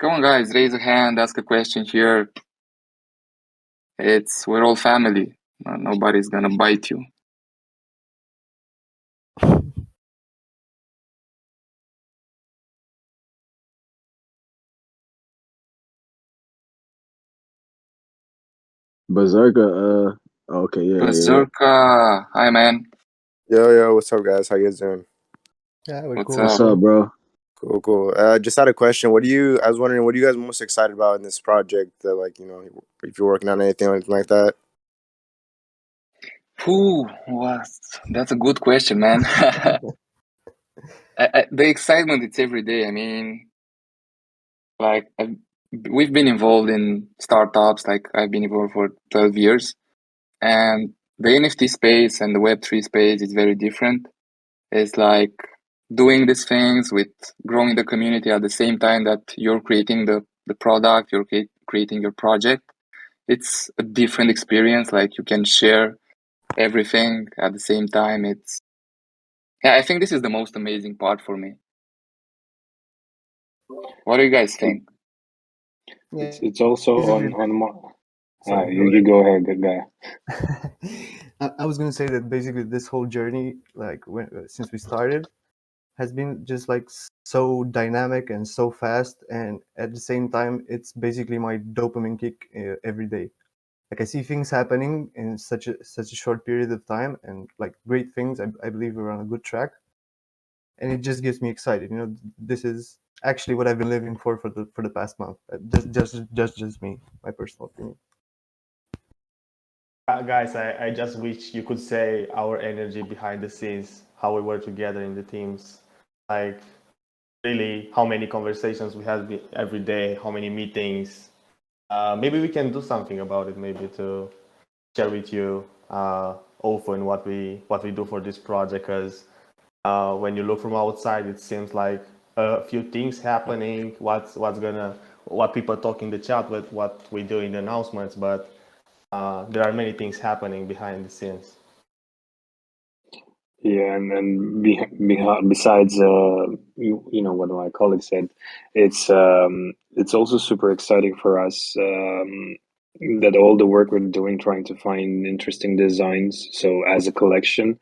Come on, guys, raise a hand, ask a question here. We're all family. Nobody's gonna bite you. Berserker, okay, yeah. Berserker, hi man. Yo, what's up, guys? How you guys doing? Yeah, we're What's cool. What's up? up, bro? Cool. Just had a question. I was wondering, what are you guys most excited about in this project? If you're working on anything or anything like that. That's a good question, man. The excitement, it's every day. I mean, like we've been involved in startups. Like I've been involved for 12 years, and the NFT space and the Web3 space is very different. It's like doing these things with growing the community at the same time that you're creating the product, you're creating your project. It's a different experience. Like you can share everything at the same time. Yeah, I think this is the most amazing part for me. What do you guys think? Yeah, It's also basically, on Sorry, go ahead, good guy. I was gonna say that basically this whole journey, like since we started, has been just like so dynamic and so fast, and at the same time, it's basically my dopamine kick every day. Like I see things happening in such a short period of time, and like great things. I believe we're on a good track, and it just gets me excited. This is actually what I've been living for the past month. Just me, my personal opinion. Guys, I just wish you could say our energy behind the scenes, how we work together in the teams, like really how many conversations we have every day, how many meetings. Maybe we can do something about it, maybe to share with you often what we do for this project. Because when you look from outside, it seems like a few things happening. What people talk in the chat with what we do in the announcements, but there are many things happening behind the scenes. Yeah, and besides, what my colleague said, it's also super exciting for us that all the work we're doing, trying to find interesting designs. So as a collection,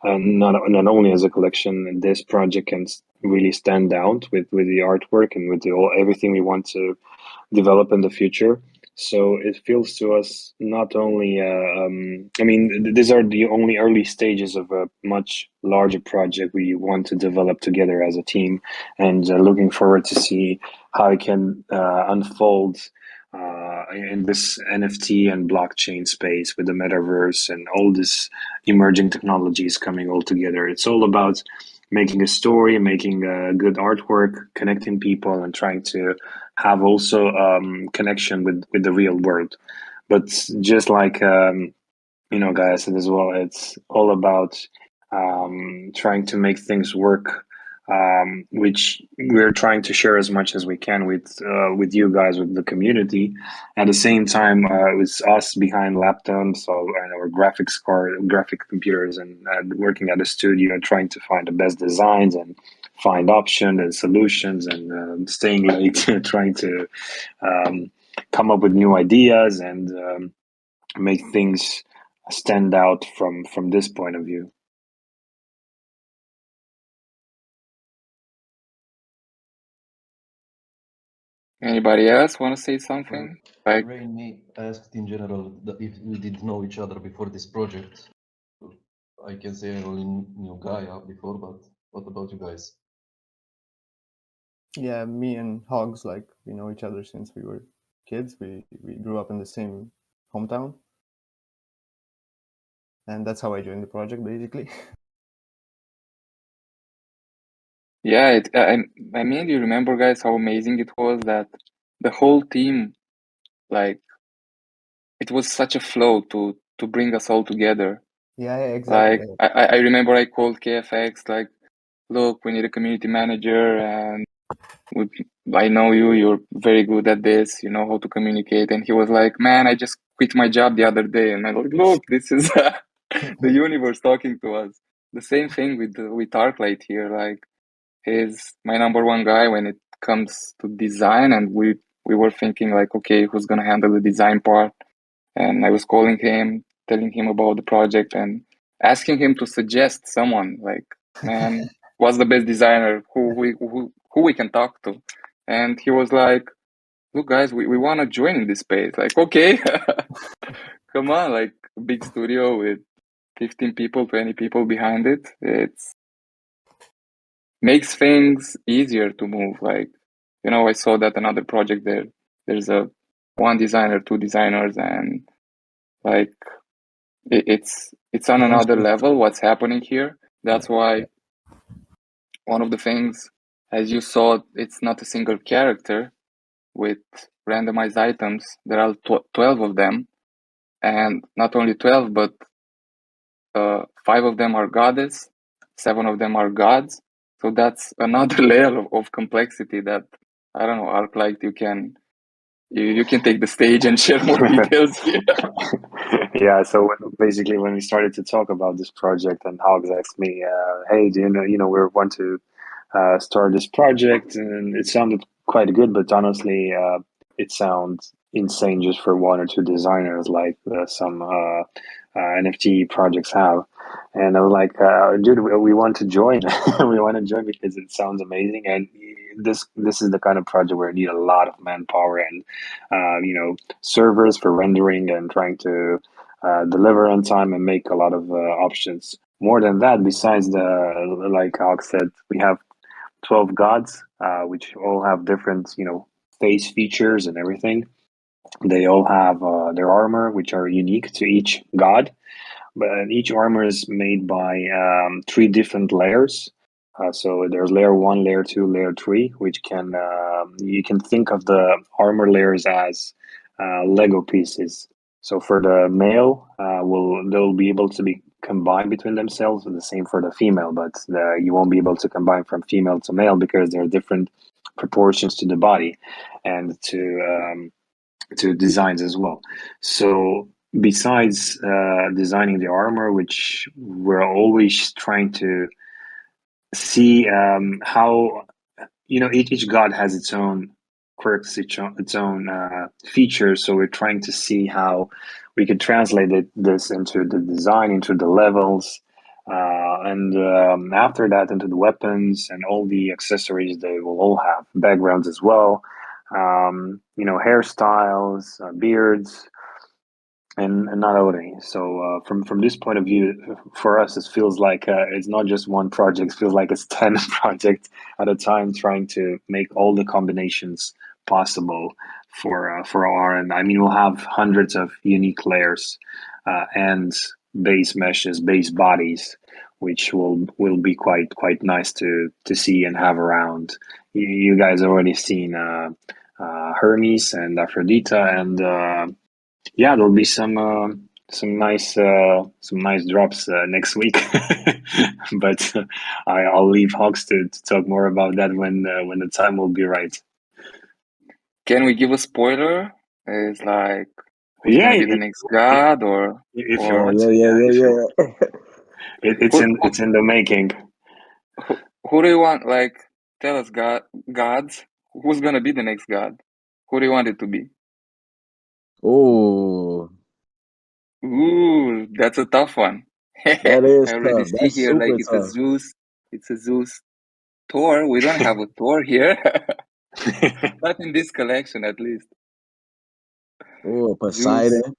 not only as a collection, this project can really stand out with the artwork and with everything we want to develop in the future. So it feels to us not only, these are the only early stages of a much larger project we want to develop together as a team, and looking forward to see how it can unfold in this NFT and blockchain space with the metaverse and all this emerging technologies coming all together. It's all about making a story, making good artwork, connecting people, and trying to have also connection with the real world. But just like Guy said as well, it's all about trying to make things work, which we're trying to share as much as we can with you guys, with the community. At the same time, it's us behind laptops or our graphics card, graphic computers, and working at a studio, trying to find the best designs and find options and solutions, and staying late, trying to come up with new ideas and make things stand out from this point of view. Anybody else want to say something? Like, RainM asked in general if we did know each other before this project. I can say I only knew Gaia before, but what about you guys? Yeah, me and Hogs, like we know each other since we were kids. We grew up in the same hometown, and that's how I joined the project, basically. yeah, I mean, you remember, guys, how amazing it was that the whole team, like, it was such a flow to bring us all together. Yeah, exactly. Like, I remember I called KFX, like, look, we need a community manager, and I know you're very good at this, you know how to communicate. And he was like, man, I just quit my job the other day. And I'm like, look, this is the universe talking to us. The same thing with Arclight here. Like, he's my number one guy when it comes to design, and we were thinking like, okay, who's gonna handle the design part? And I was calling him, telling him about the project, and asking him to suggest someone. Like, man, what's the best designer? Who we can talk to? And he was like, look, guys, we want to join in this space. Like, okay, come on, like big studio with 15 people, 20 people behind it. It's makes things easier to move. Like, I saw that another project there's a one designer, two designers, and like it's on another level what's happening here. That's why one of the things, as you saw, it's not a single character with randomized items. There are 12 of them, and not only 12, but 5 of them are goddess, 7 of them are gods. So that's another layer of complexity that, I don't know, ArcLight, you can take the stage and share more details here. Yeah, so basically when we started to talk about this project, and Hogs asked me, hey, do we want to start this project, and it sounded quite good, but honestly, it sounds insane just for one or two designers, like some NFT projects have. And I was like, dude, we want to join. We want to join because it sounds amazing, and this is the kind of project where you need a lot of manpower and servers for rendering and trying to deliver on time and make a lot of options. More than that, besides like Hawk said, we have 12 gods, which all have different, face features and everything. They all have their armor, which are unique to each god. But each armor is made by 3 different layers. So there's layer 1, layer 2, layer 3, which you can think of the armor layers as Lego pieces. So for the male, they'll be able to be combined between themselves, and the same for the female. But you won't be able to combine from female to male because there are different proportions to the body and to designs as well. So besides designing the armor, which we're always trying to see how each god has its own quirks, its own features. So we're trying to see how we could translate this into the design, into the levels, and after that into the weapons and all the accessories. They will all have backgrounds as well, hairstyles, beards, and not only. So from this point of view, for us, it feels like it's not just one project. It feels like it's 10 projects at a time, trying to make all the combinations possible for our. And I mean, we'll have hundreds of unique layers and base meshes, base bodies, which will be quite nice to see and have around. You guys already seen Hermes and Aphrodite, and yeah, there'll be some nice drops next week. But I'll leave Hawks to talk more about that when the time will be right. Can we give a spoiler? It's like, who's Yeah, gonna be the next god, or if you or want to, if you want. It's in the making. who do you want? Like, tell us, gods. Who's gonna be the next god? Who do you want it to be? Oh, Ooh, that's a tough one. that I is already tough. see That's here, like, super it's a tough. Zeus. It's a Zeus. Thor. We don't have a Thor here. Not in this collection, at least. Oh, Zeus. Poseidon.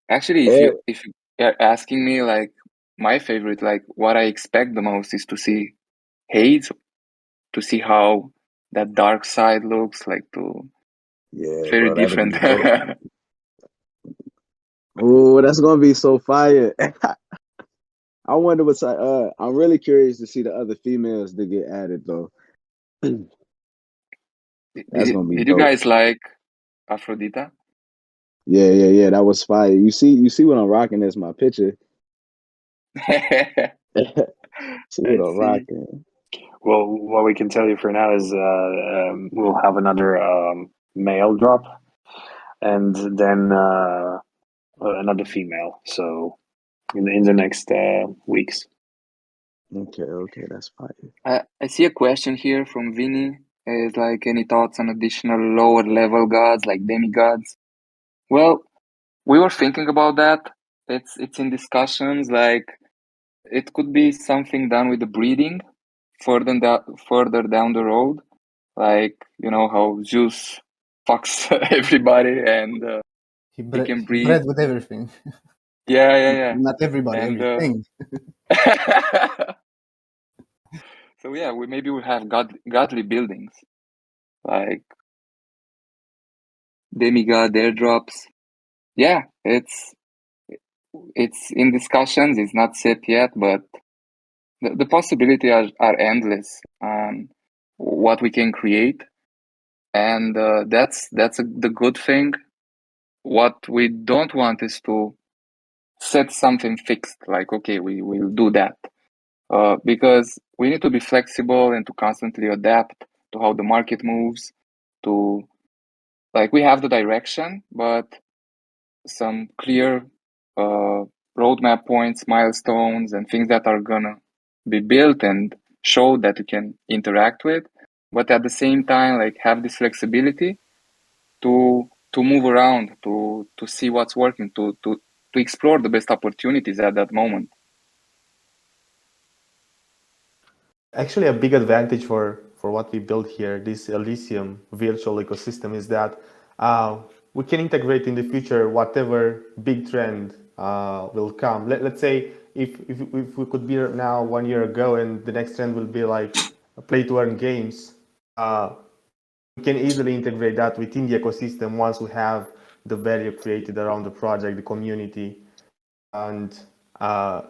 Actually, Eh, if you are asking me, like, my favorite, like, what I expect the most is to see Hades, to see how that dark side looks like. yeah, Very bro, that'll different. be dope. Oh, that's gonna be so fire. I wonder what's I'm really curious to see the other females that get added though. That's gonna be Did you dope. guys like Aphrodite? Yeah. That was fire. You see what I'm rocking as my picture. See what I I'm see. rocking. Well, what we can tell you for now is we'll have another male drop, and then another female. So in the next weeks. Okay, that's fine. I see a question here from Vinny. Is like any thoughts on additional lower level gods like demigods? Well, we were thinking about that. It's in discussions. Like it could be something done with the breeding further down the road. Like you know how Zeus fucks everybody and he can He breed. bred with everything. Yeah. Not everybody, And everything. so yeah, maybe we have godly buildings like demigod airdrops. Yeah, it's in discussions. It's not set yet, but the possibilities are endless on what we can create, and that's the good thing. What we don't want is to set something fixed, like okay, we will do that, because we need to be flexible and to constantly adapt to how the market moves. To like we have the direction, but some clear uh, roadmap points, milestones, and things that are gonna be built and show that you can interact with, but at the same time, like have this flexibility to move around, to see what's working, to explore the best opportunities at that moment. Actually, a big advantage for what we built here, this Elysium virtual ecosystem, is that we can integrate in the future whatever big trend will come. Let's say if we could be now 1 year ago and the next trend will be like play to earn games, we can easily integrate that within the ecosystem once we have the value created around the project, the community, and I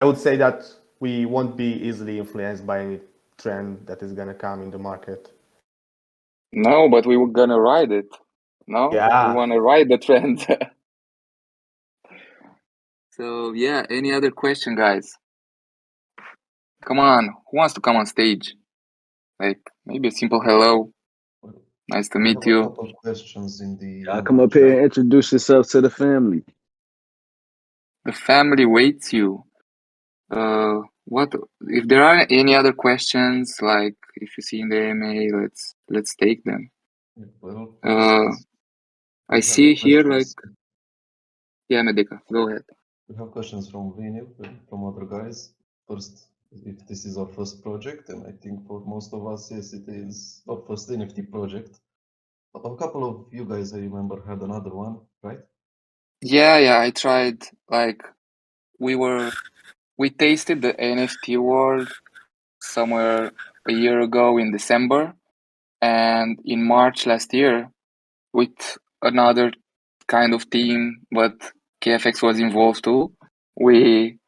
would say that we won't be easily influenced by any trend that is gonna come in the market. No, but we were gonna ride it. No, we Yeah. want to ride the trend. So yeah, any other question, guys? Come on, who wants to come on stage? Like maybe a simple hello. Nice to We meet have a you. couple of questions in Y'all the come up chat. here and introduce yourself to the family. The family waits you. What if there are any other questions? Like if you see in the AMA, let's take them. Well, Uh, first, I we have see here like questions. yeah, Medika, go ahead. We have questions from Vinny, from other guys. First, if this is our first project, and I think for most of us, yes, it is our first NFT project. But a couple of you guys, I remember, had another one, right? Yeah, I tried. Like we tasted the NFT world somewhere a year ago in December, and in March last year with another kind of team, but KFX was involved too. We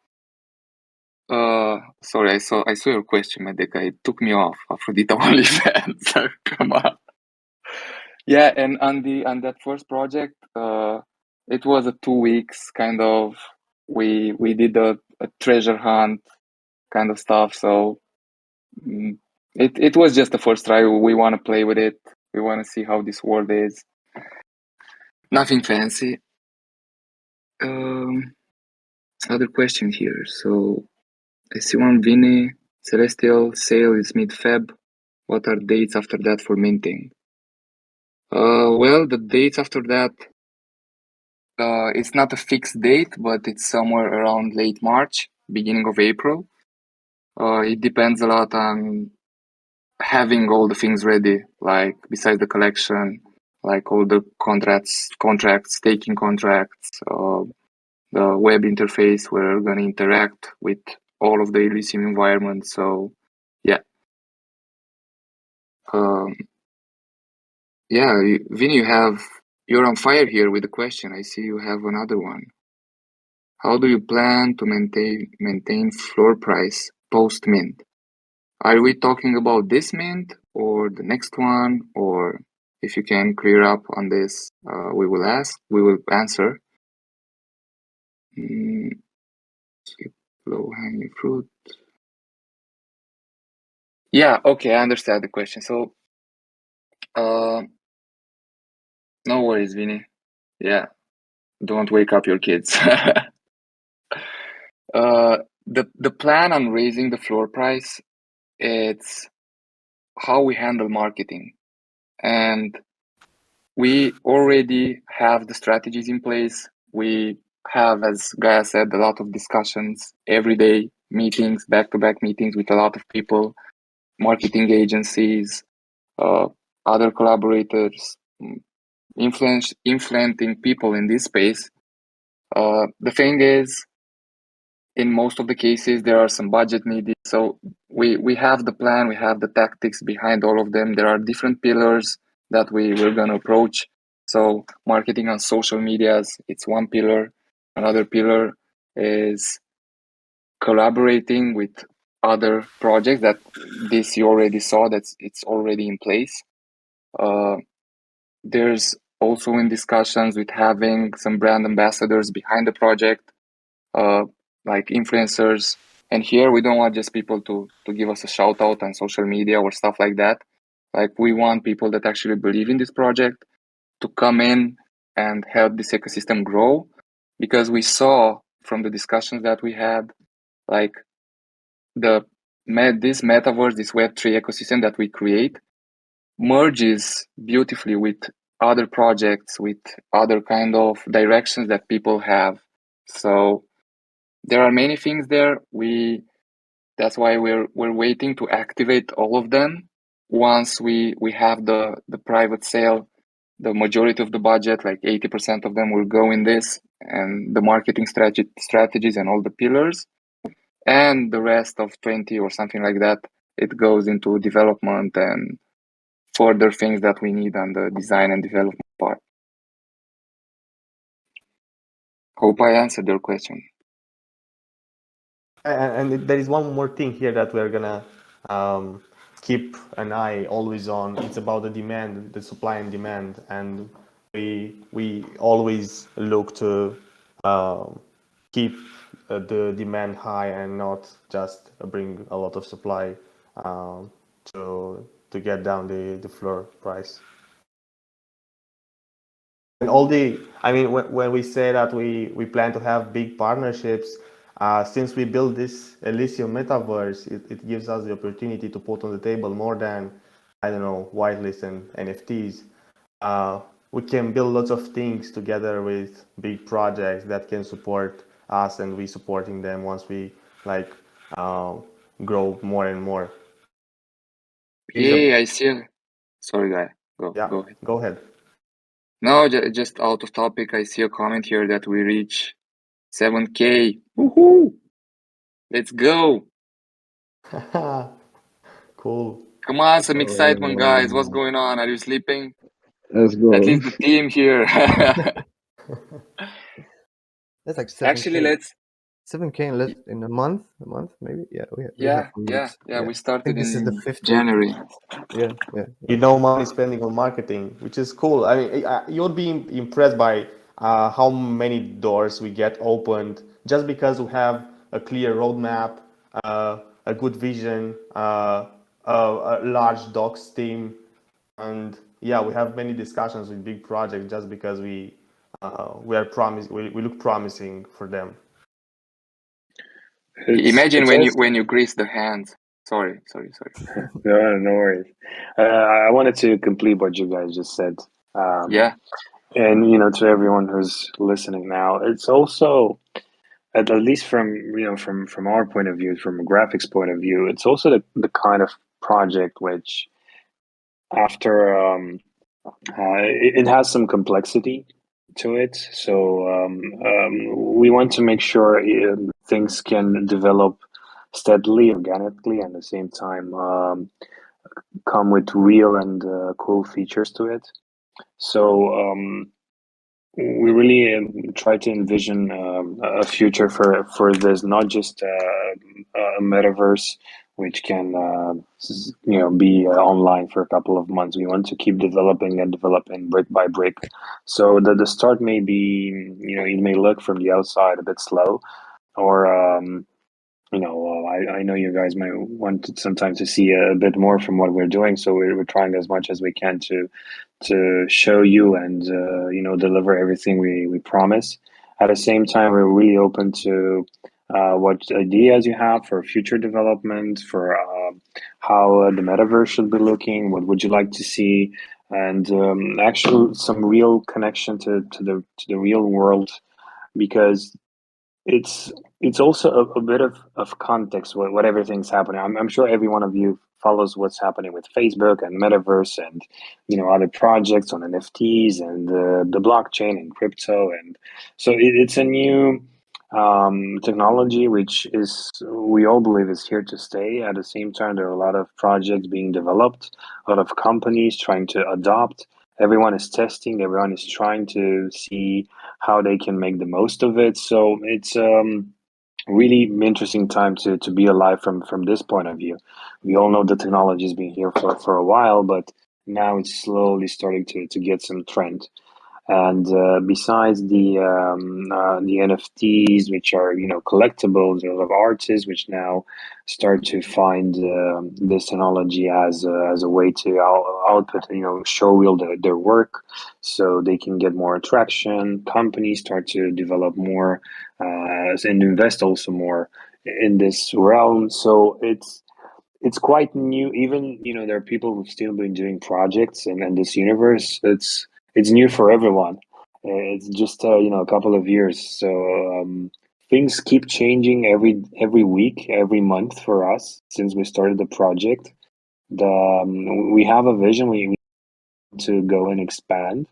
sorry, I saw your question, Medeka. It took me off. Aphrodite OnlyFans. Come on. Yeah, and on that first project, it was a 2 weeks kind of. We did a treasure hunt kind of stuff. So it was just the first try. We want to play with it. We want to see how this world is. Nothing fancy. Other question here. So I see one Vinny. Celestial sale is mid-Feb. What are dates after that for minting? Well, the dates after that, it's not a fixed date, but it's somewhere around late March, beginning of April. It depends a lot on having all the things ready, like besides the collection, like all the contracts, staking contracts, the web interface where we're gonna interact with all of the Elysium environment. So, yeah. Um, yeah, Vinny, you're on fire here with the question. I see you have another one. How do you plan to maintain floor price post mint? Are we talking about this mint or the next one? Or if you can clear up on this, we will answer. Keep low hanging fruit. Yeah, okay, I understand the question. So, no worries, Vinny. Yeah, don't wake up your kids. the plan on raising the floor price, it's how we handle marketing. And we already have the strategies in place. We have, as Gaia said, a lot of discussions every day, meetings, back-to-back meetings with a lot of people, marketing agencies, other collaborators, influencing people in this space. The thing is, in most of the cases, there are some budget needed. So we have the plan, we have the tactics behind all of them. There are different pillars that we're going to approach. So marketing on social medias, it's one pillar. Another pillar is collaborating with other projects that this you already saw, that's it's already in place. There's also in discussions with having some brand ambassadors behind the project, like influencers. And here we don't want just people to give us a shout out on social media or stuff like that. Like we want people that actually believe in this project to come in and help this ecosystem grow, because we saw from the discussions that we had, like this metaverse, this Web3 ecosystem that we create merges beautifully with other projects, with other kind of directions that people have. So there are many things there. That's why we're waiting to activate all of them. Once we have the private sale, the majority of the budget, like 80% of them, will go in this, and the marketing strategies and all the pillars, and the rest of 20 or something like that, it goes into development and further things that we need on the design and development part. Hope I answered your question. And there is one more thing here that we're gonna keep an eye always on. It's about the demand, the supply and demand, and we always look to keep the demand high and not just bring a lot of supply to get down the floor price. And I mean, when we say that we plan to have big partnerships, since we built this Elysium Metaverse, it gives us the opportunity to put on the table more than, I don't know, whitelist and NFTs. We can build lots of things together with big projects that can support us, and we supporting them once we like grow more and more. Yeah, I see. Sorry, guy. Go ahead. Go ahead. No, just out of topic, I see a comment here that we reach 7K. Woohoo! Let's go! Cool. Come on, some excitement, guys. What's going on? Are you sleeping? Let's go. At least the team here. That's like 7K. Actually, let's 7K in a month maybe. Yeah, we yeah, have weeks. yeah. We I started think this is the in 5th week. January. Yeah. You know, money spending on marketing, which is cool. I mean, you'll be impressed by how many doors we get opened just because we have a clear roadmap, a good vision, a large docs team, and yeah, we have many discussions with big projects just because we look promising for them. Imagine it's when also, you grease the hands. Sorry. no worries. I wanted to complete what you guys just said. Yeah. And to everyone who's listening now, it's also at least from our point of view, from a graphics point of view, it's also the kind of project which after it has some complexity to it. So we want to make sure things can develop steadily, organically, and at the same time come with real and cool features to it. So we really try to envision a future for this, not just a metaverse which can be online for a couple of months. We want to keep developing and developing brick by brick. So the start may be, it may look from the outside a bit slow, or I know you guys might want sometimes to see a bit more from what we're doing. So we're trying as much as we can to show you and deliver everything we promise. At the same time, we're really open to what ideas you have for future development, for how the metaverse should be looking. What would you like to see? And actually, some real connection to the real world, because it's it's also a bit of context what everything's happening. I'm sure every one of you follows what's happening with Facebook and metaverse and other projects on NFTs and the blockchain and crypto, and so it's a new technology which is, we all believe, is here to stay. At the same time, there are a lot of projects being developed, a lot of companies trying to adopt. Everyone is testing, everyone is trying to see how they can make the most of it. So it's really interesting time to be alive from this point of view. We all know the technology has been here for a while, but now it's slowly starting to get some trend. And besides the NFTs, which are collectibles of artists, which now start to find this technology as a way to output, show real their work, so they can get more attraction. Companies start to develop more and invest also more in this realm. So it's quite new. Even there are people who've still been doing projects and this universe. It's new for everyone. It's just a couple of years. So things keep changing every week, every month for us since we started the project. We have a vision. We want to go and expand.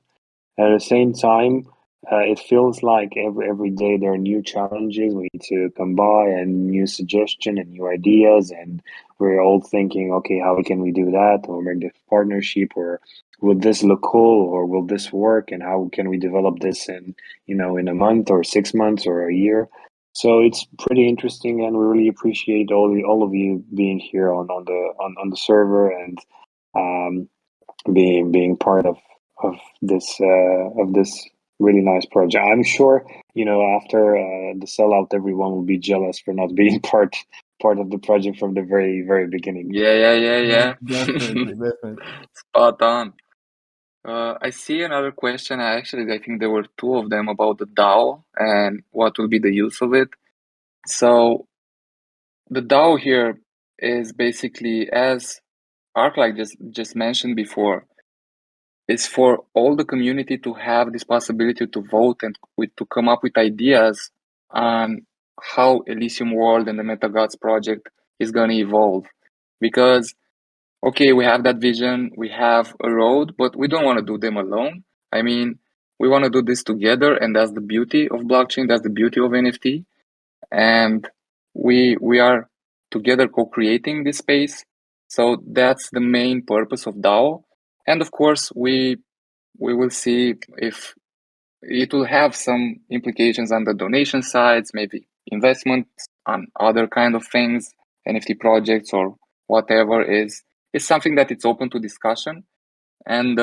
At the same time, it feels like every day there are new challenges we need to come by, and new suggestion and new ideas, and we're all thinking, okay, how can we do that, or make this partnership, or will this look cool, or will this work, and how can we develop this in a month or 6 months or a year. So it's pretty interesting, and we really appreciate all of you being here on the server, and um, being part of this really nice project. I'm sure after the sellout, everyone will be jealous for not being part of the project from the very beginning. Yeah. Definitely, definitely. Spot on. I see another question. I think there were two of them about the DAO and what will be the use of it. So the DAO here is basically, as Arclight just mentioned before, is for all the community to have this possibility to vote and to come up with ideas on how Elysium World and the MetaGods project is going to evolve. Because, okay, we have that vision, we have a road, but we don't want to do them alone. I mean, we want to do this together, and that's the beauty of blockchain, that's the beauty of NFT. And we are together co-creating this space. So that's the main purpose of DAO. And of course, we will see if it will have some implications on the donation sides, maybe investments on other kind of things, NFT projects or whatever is something that it's open to discussion. And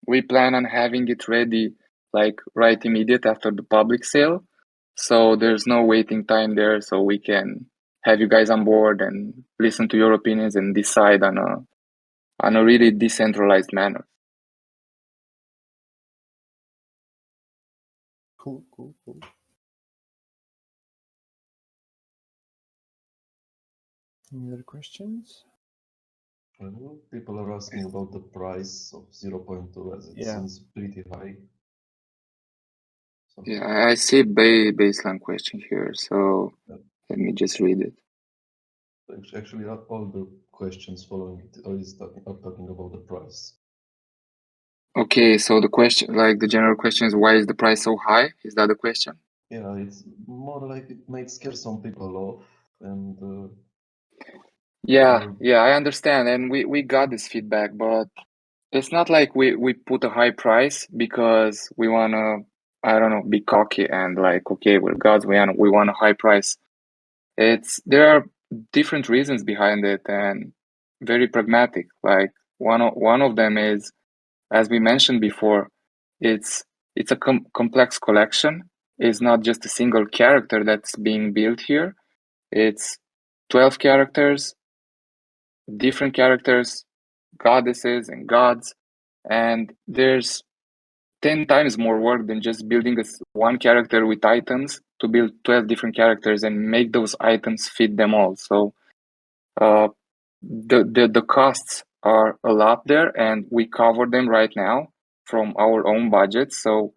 we plan on having it ready like right immediate after the public sale. So there's no waiting time there, so we can have you guys on board and listen to your opinions and decide on a really decentralized manner. Cool. Any other questions? People are asking about the price of 0.2, as it seems pretty high. So, Yeah, I see baseline question here, so let me just read it. actually, all the questions following it are talking about the price. Okay, so the question, like the general question is, why is the price so high? Is that the question? Yeah, it's more like it might scare some people off, and Yeah, I understand, and we got this feedback, but it's not like we put a high price because we wanna, I don't know, be cocky and like, okay, we're gods, we want a high price. There are different reasons behind it and very pragmatic. Like one of them is, as we mentioned before, it's a complex collection. It's not just a single character that's being built here. It's 12 characters, different characters, goddesses and gods, and there's 10 times more work than just building one character with items to build 12 different characters and make those items fit them all. So the costs are a lot there, and we cover them right now from our own budget. So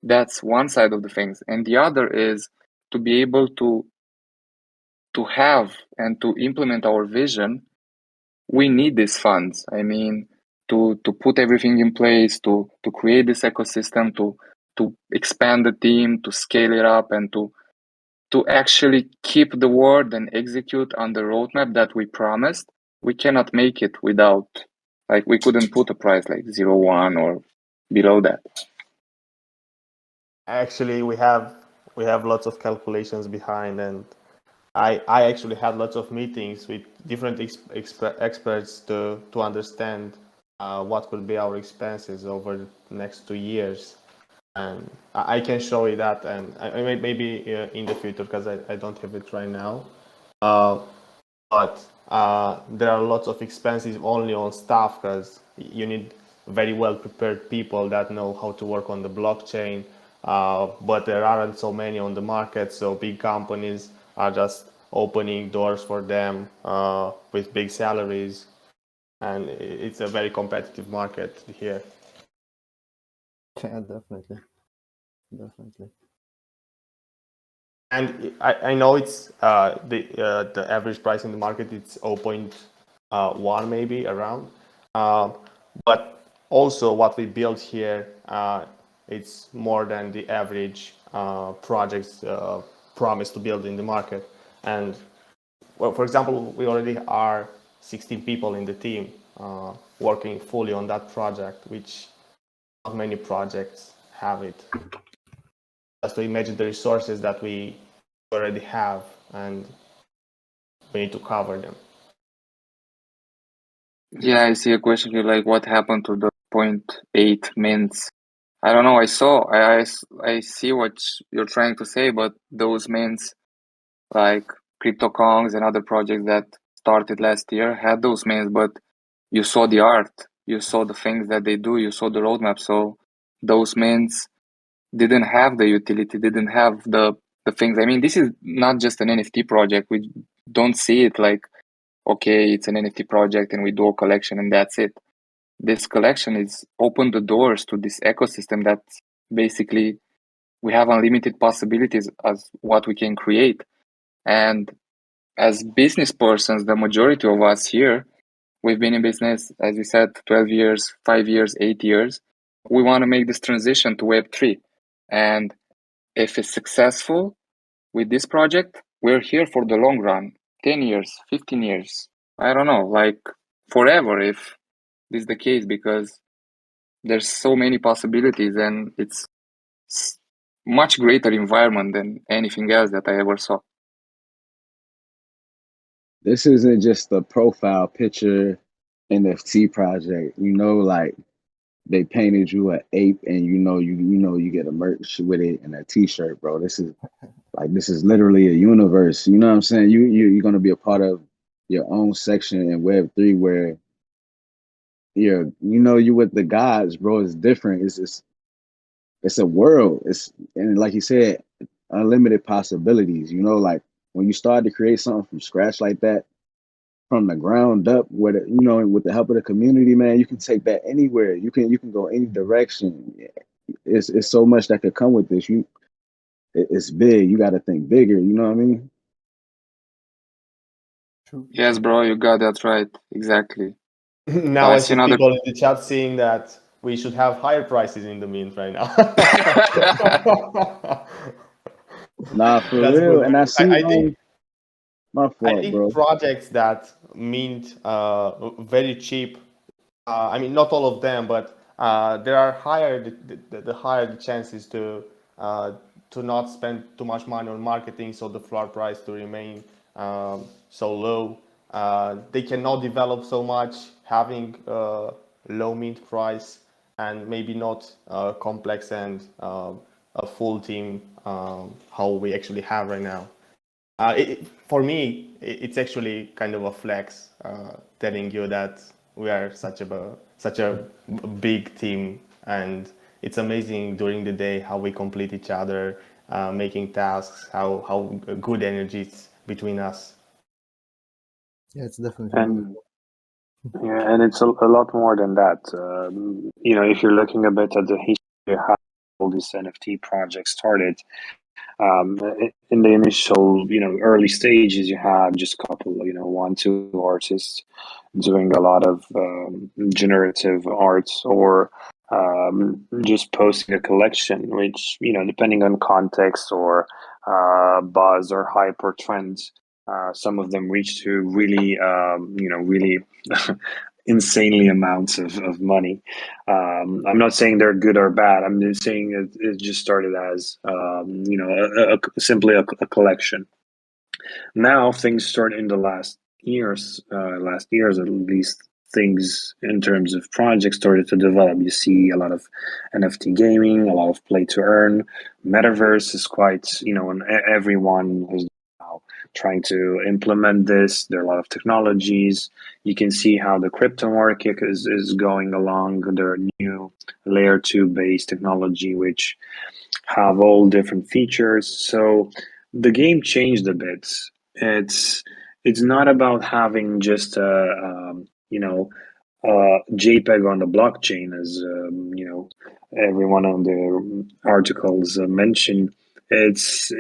that's one side of the things, and the other is to be able to have and to implement our vision. We need these funds. I mean, to put everything in place, to create this ecosystem, to expand the team, to scale it up, and to actually keep the word and execute on the roadmap that we promised. We cannot make it without, like, we couldn't put a price like 0.1 or below that. Actually, we have lots of calculations behind, and I actually had lots of meetings with different experts to understand what could be our expenses over the next 2 years. And I can show you that, and maybe in the future, because I don't have it right now. But there are lots of expenses only on staff, because you need very well prepared people that know how to work on the blockchain. But there aren't so many on the market, so big companies are just opening doors for them with big salaries, and it's a very competitive market here. Yeah, definitely. And I know it's the average price in the market, it's 0.1 maybe around, but also what we built here, it's more than the average projects promise to build in the market. And well, for example, we already are 16 people in the team working fully on that project, which not many projects have it. Just to imagine the resources that we already have, and we need to cover them. Yeah, I see a question here, like what happened to the 0.8 mints? I don't know. I see what you're trying to say, but those mints, like CryptoKongs and other projects that started last year, had those mints, but you saw the art, you saw the things that they do, you saw the roadmap. So those mints didn't have the utility, didn't have the things. I mean, this is not just an NFT project. We don't see it like, okay, it's an NFT project and we do a collection and that's it. This collection is open the doors to this ecosystem that basically we have unlimited possibilities as what we can create. And as business persons, the majority of us here, we've been in business, as you said, 12 years, 5 years, 8 years. We want to make this transition to Web3. And if it's successful with this project, we're here for the long run, 10 years, 15 years. I don't know, like forever if this is the case, because there's so many possibilities and it's much greater environment than anything else that I ever saw. This isn't just a profile picture NFT project. Like they painted you an ape, and you get a merch with it and a T-shirt, bro. This is literally a universe. You know what I'm saying? You're gonna be a part of your own section in Web3 where you with the gods, bro. It's different. It's a world. And like you said, unlimited possibilities. Like when you start to create something from scratch like that, from the ground up, with the help of the community, man, you can take that anywhere. You can go any direction. It's so much that could come with this. It's big. You got to think bigger. You know what I mean? True. Yes, bro, you got that right. Exactly. Now I I see see another. people in the chat saying that we should have higher prices in the mint right now. Nah, for That's real. good. And I see, I think my fault, bro. projects that mint very cheap. I mean, not all of them, but there are higher the higher the chances to not spend too much money on marketing, so the floor price to remain so low. They cannot develop so much, having low mint price and maybe not complex and a full team how we actually have right now. For me, it's actually kind of a flex, telling you that we are such a big team, and it's amazing during the day how we complete each other, making tasks, how good energy is between us. Yeah, it's definitely And yeah, and it's a lot more than that. If you're looking a bit at the history of how all these NFT projects started, in the initial, early stages, you had just a couple, one, two artists doing a lot of generative arts, or just posting a collection, which, depending on context or buzz or hype or trends, some of them reach to really, really insanely amounts of money. I'm not saying they're good or bad. I'm just saying it just started as, simply a collection. Now things start in the last years at least, things in terms of projects started to develop. You see a lot of NFT gaming, a lot of play to earn. Metaverse is quite, and everyone is now trying to implement this. There are a lot of technologies. You can see how the crypto market is going along. There are new layer 2 based technology which have all different features. So the game changed a bit. It's it's not about having just JPEG on the blockchain, as everyone on the articles mentioned. It's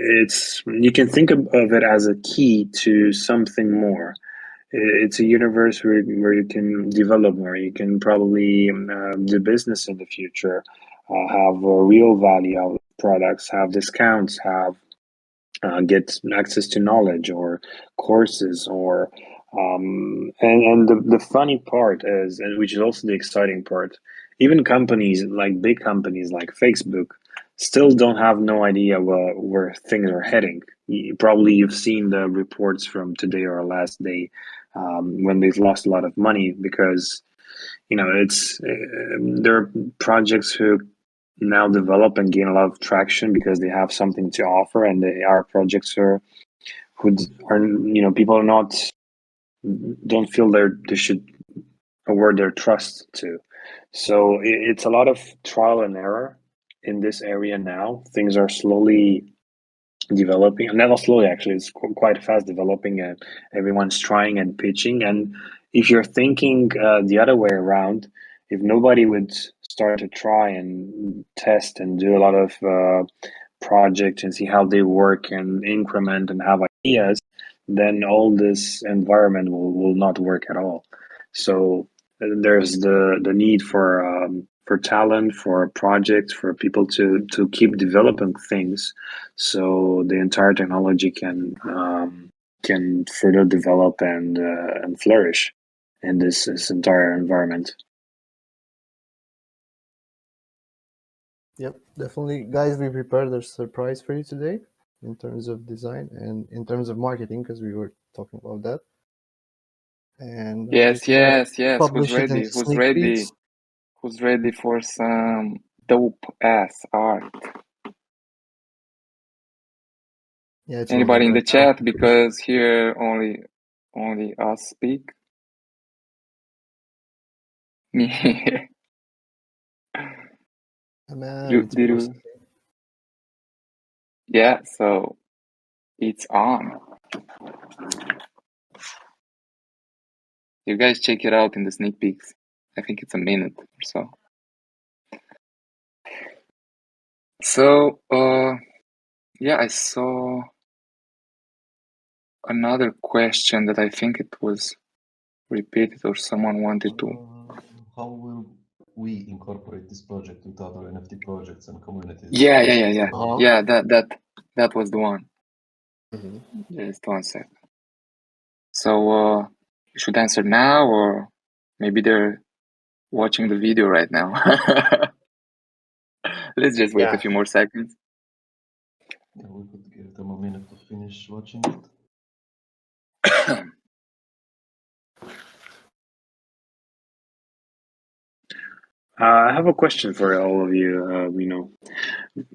you can think of it as a key to something more. It's a universe where you can develop more. You can probably do business in the future, have a real value out of products, have discounts, have get access to knowledge or courses, or and the funny part is, and which is also the exciting part, even companies like big companies like Facebook still don't have no idea where things are heading. Probably you've seen the reports from today or last day, when they've lost a lot of money because it's there are projects who now develop and gain a lot of traction because they have something to offer, and they are projects who are, people are not, don't feel they should award their trust to. So it's a lot of trial and error in this area now. Things are slowly developing, and not slowly actually, it's quite fast developing, and everyone's trying and pitching. And if you're thinking the other way around, if nobody would start to try and test and do a lot of projects and see how they work and increment and have ideas, then all this environment will not work at all. So there's the need for talent, for projects, for people to keep developing things, so the entire technology can further develop and flourish in this entire environment. Yep, definitely. Guys, we prepared a surprise for you today in terms of design and in terms of marketing, because we were talking about that. And we're Yes, just gonna yes, yes. Who's publish it in ready? Who's sneak ready? peeks. Who's ready for some dope ass art? Yeah, it's Anybody loading in the right now. chat? Because here only us speak. Me. Man, it's Did processing. Yeah, so it's on. You guys check it out in the sneak peeks. I think it's a minute or so. So, yeah, I saw another question that I think it was repeated or someone wanted to. How will we incorporate this project with other NFT projects and communities? Yeah. Uh-huh. Yeah, that was the one. Mhm. Just one sec. So, you should answer now, or maybe they're watching the video right now. Let's just wait a Yeah. few more seconds. Yeah, we could give them a minute to finish watching it. I have a question for all of you.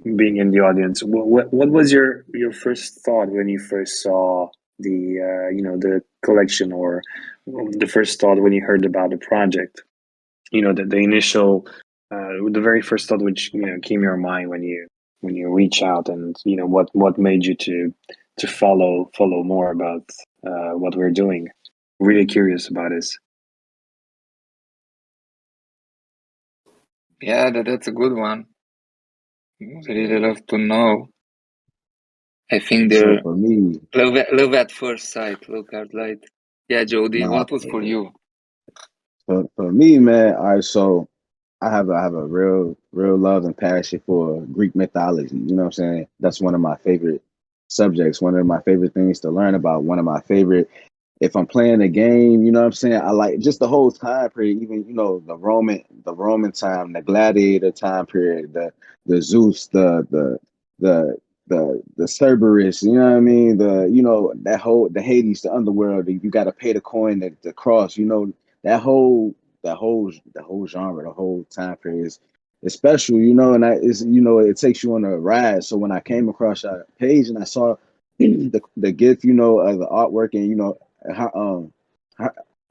Being in the audience, what was your first thought when you first saw the collection, or the first thought when you heard about the project? The initial the very first thought which came to your mind when you reach out, and what made you to follow more about what we're doing. Really curious about this. Yeah, that's a good one. Would really love to know. I think So they're for me, love at first sight. Look at like, yeah, Jody, nah, what was for you? for me, man. All right, so I have a real love and passion for Greek mythology. You know what I'm saying? That's one of my favorite subjects. One of my favorite things to learn about. One of my favorite, if I'm playing a game, you know what I'm saying? I like just the whole time period, even the Roman time, the gladiator time period, the Zeus, the the Cerberus, you know what I mean? That whole the Hades, the underworld, you gotta pay the coin, the cross, that whole the whole genre, the whole time period is special, and it takes you on a ride. So when I came across your page and I saw the gift, of the artwork, and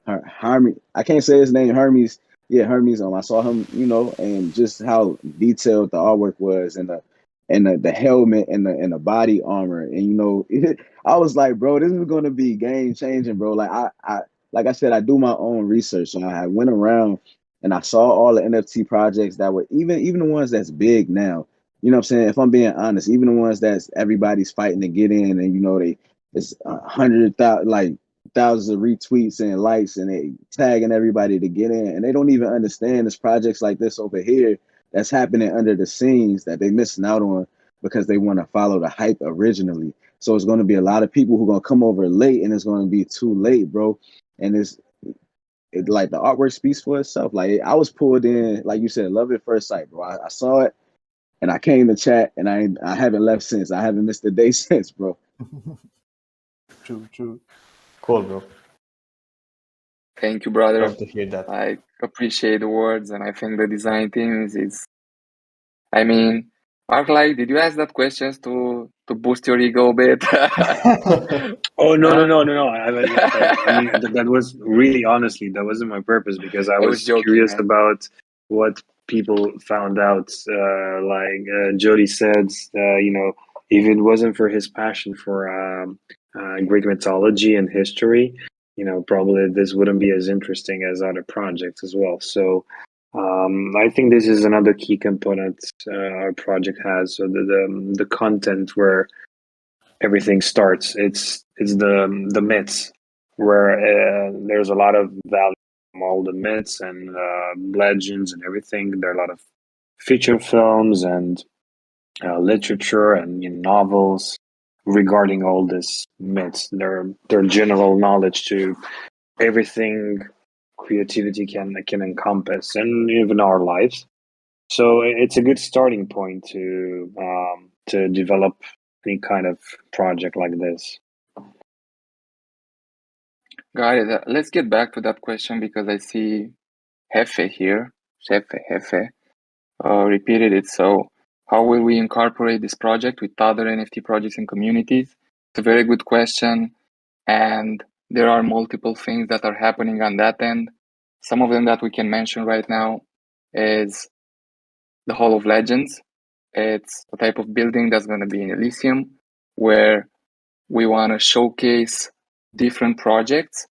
Her- Hermes. I can't say his name. Hermes. Yeah, Hermes. I saw him. And just how detailed the artwork was, and the helmet and the body armor, and I was like, bro, this is gonna be game changing, bro. Like I said, I do my own research, so I went around and I saw all the NFT projects that were even the ones that's big now. You know what I'm saying? If I'm being honest, even the ones that's everybody's fighting to get in, and it's 100,000 like thousands of retweets and likes, and they tagging everybody to get in, and they don't even understand there's projects like this over here that's happening under the scenes that they missing out on because they want to follow the hype originally. So it's going to be a lot of people who are going to come over late, and it's going to be too late, bro. And like the artwork speaks for itself. Like I was pulled in, like you said, love at first sight, bro. I saw it and I came to chat, and I haven't left since. I haven't missed a day since, bro. True. Cool, bro. Thank you, brother. Love to hear that. I appreciate the words, and I think the design team is I mean, Arclight, did you ask that questions to boost your ego a bit? Oh no Huh? no no no no! I mean that was really, honestly, that wasn't my purpose, because I I was was joking, curious man. about what people found out. Like Jody said, if it wasn't for his passion for Greek mythology and history, probably this wouldn't be as interesting as other projects as well. So I think this is another key component our project has. So the content where everything starts. It's the myths where there's a lot of value from all the myths and legends and everything. There are a lot of feature films and literature and novels regarding all this myths. Their general knowledge to everything creativity can encompass, and even our lives. So it's a good starting point to develop any kind of project like this. Got it. Let's get back to that question because I see Hefe here. Hefe repeated it. So, how will we incorporate this project with other NFT projects and communities? It's a very good question, and there are multiple things that are happening on that end. Some of them that we can mention right now is the Hall of Legends. It's a type of building that's going to be in Elysium, where we want to showcase different projects.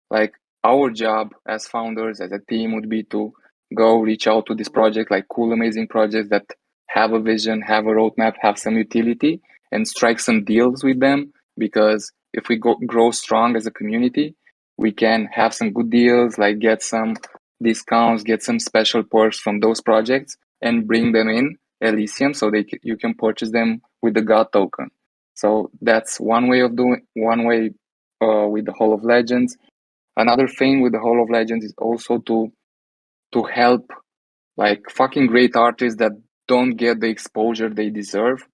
Like our job as founders, as a team, would be to go reach out to this project, like cool, amazing projects that have a vision, have a roadmap, have some utility, and strike some deals with them. Because if we grow strong as a community, we can have some good deals, like get some discounts, get some special perks from those projects, and bring them in Elysium so you can purchase them with the God token. So that's one way with the Hall of Legends. Another thing with the Hall of Legends is also to help like fucking great artists that don't get the exposure they deserve.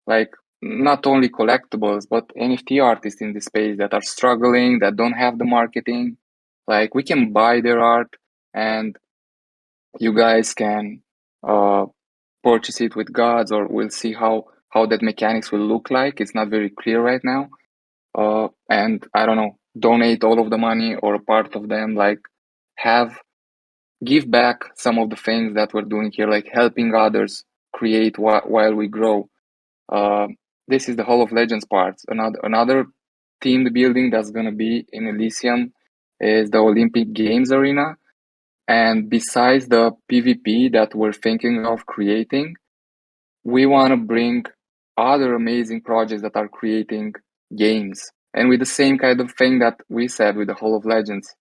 Like not only collectibles, but NFT artists in the space that are struggling, that don't have the marketing. Like we can buy their art, and you guys can uh, purchase it with gods, or we'll see how that mechanics will look like. It's not very clear right now. And I don't know, donate all of the money or a part of them, like have give back some of the things that we're doing here, like helping others create while we grow. This is the Hall of Legends part. Another teamed building that's gonna be in Elysium is the Olympic Games arena. And besides the PvP that we're thinking of creating, we want to bring other amazing projects that are creating games, and with the same kind of thing that we said with the Hall of Legends.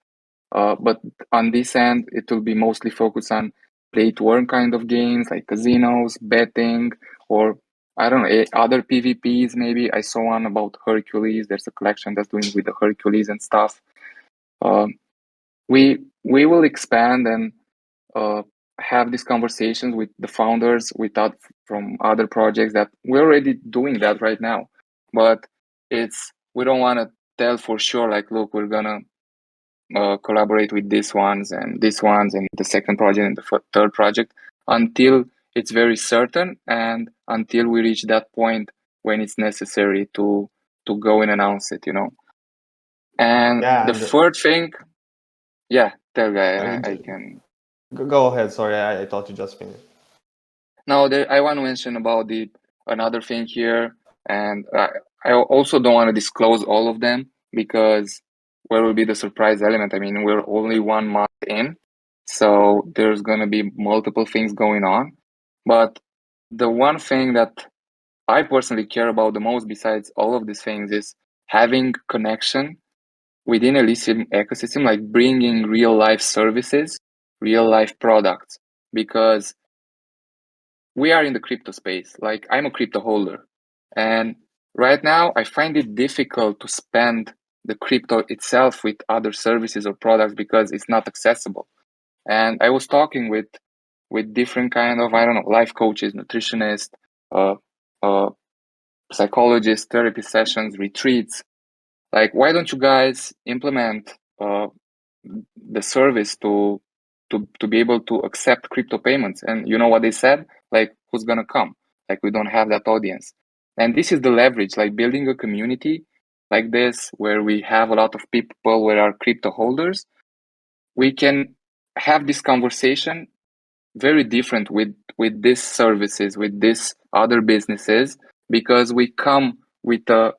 But on this end, it will be mostly focused on play to earn kind of games like casinos, betting, or I don't know, other PvPs maybe. I saw one about Hercules. There's a collection that's doing with the Hercules and stuff. We will expand and have these conversations with the founders without from other projects that we're already doing that right now, but we don't want to tell for sure like, look, we're gonna collaborate with these ones and the second project and the third project until it's very certain and until we reach that point when it's necessary to go and announce it, and Yeah, the and third thing, yeah, tell guy, I and mean, I can. go ahead. Sorry, I thought you just finished. Now, I want to mention about another thing here, and I also don't want to disclose all of them because where will be the surprise element? I mean, we're only 1 month in, so there's gonna be multiple things going on. But the one thing that I personally care about the most, besides all of these things, is having connection within Elysium ecosystem, like bringing real life services, real life products, because we are in the crypto space. Like, I'm a crypto holder, and right now I find it difficult to spend the crypto itself with other services or products because it's not accessible. And I was talking with different kind of, I don't know, life coaches, nutritionists, uh, uh, psychologists, therapy sessions, retreats. Like, why don't you guys implement the service to be able to accept crypto payments? And you know what they said? Like, who's gonna come? Like, we don't have that audience. And this is the leverage, like building a community like this where we have a lot of people where are crypto holders. We can have this conversation very different with these services, with these other businesses, because we come with a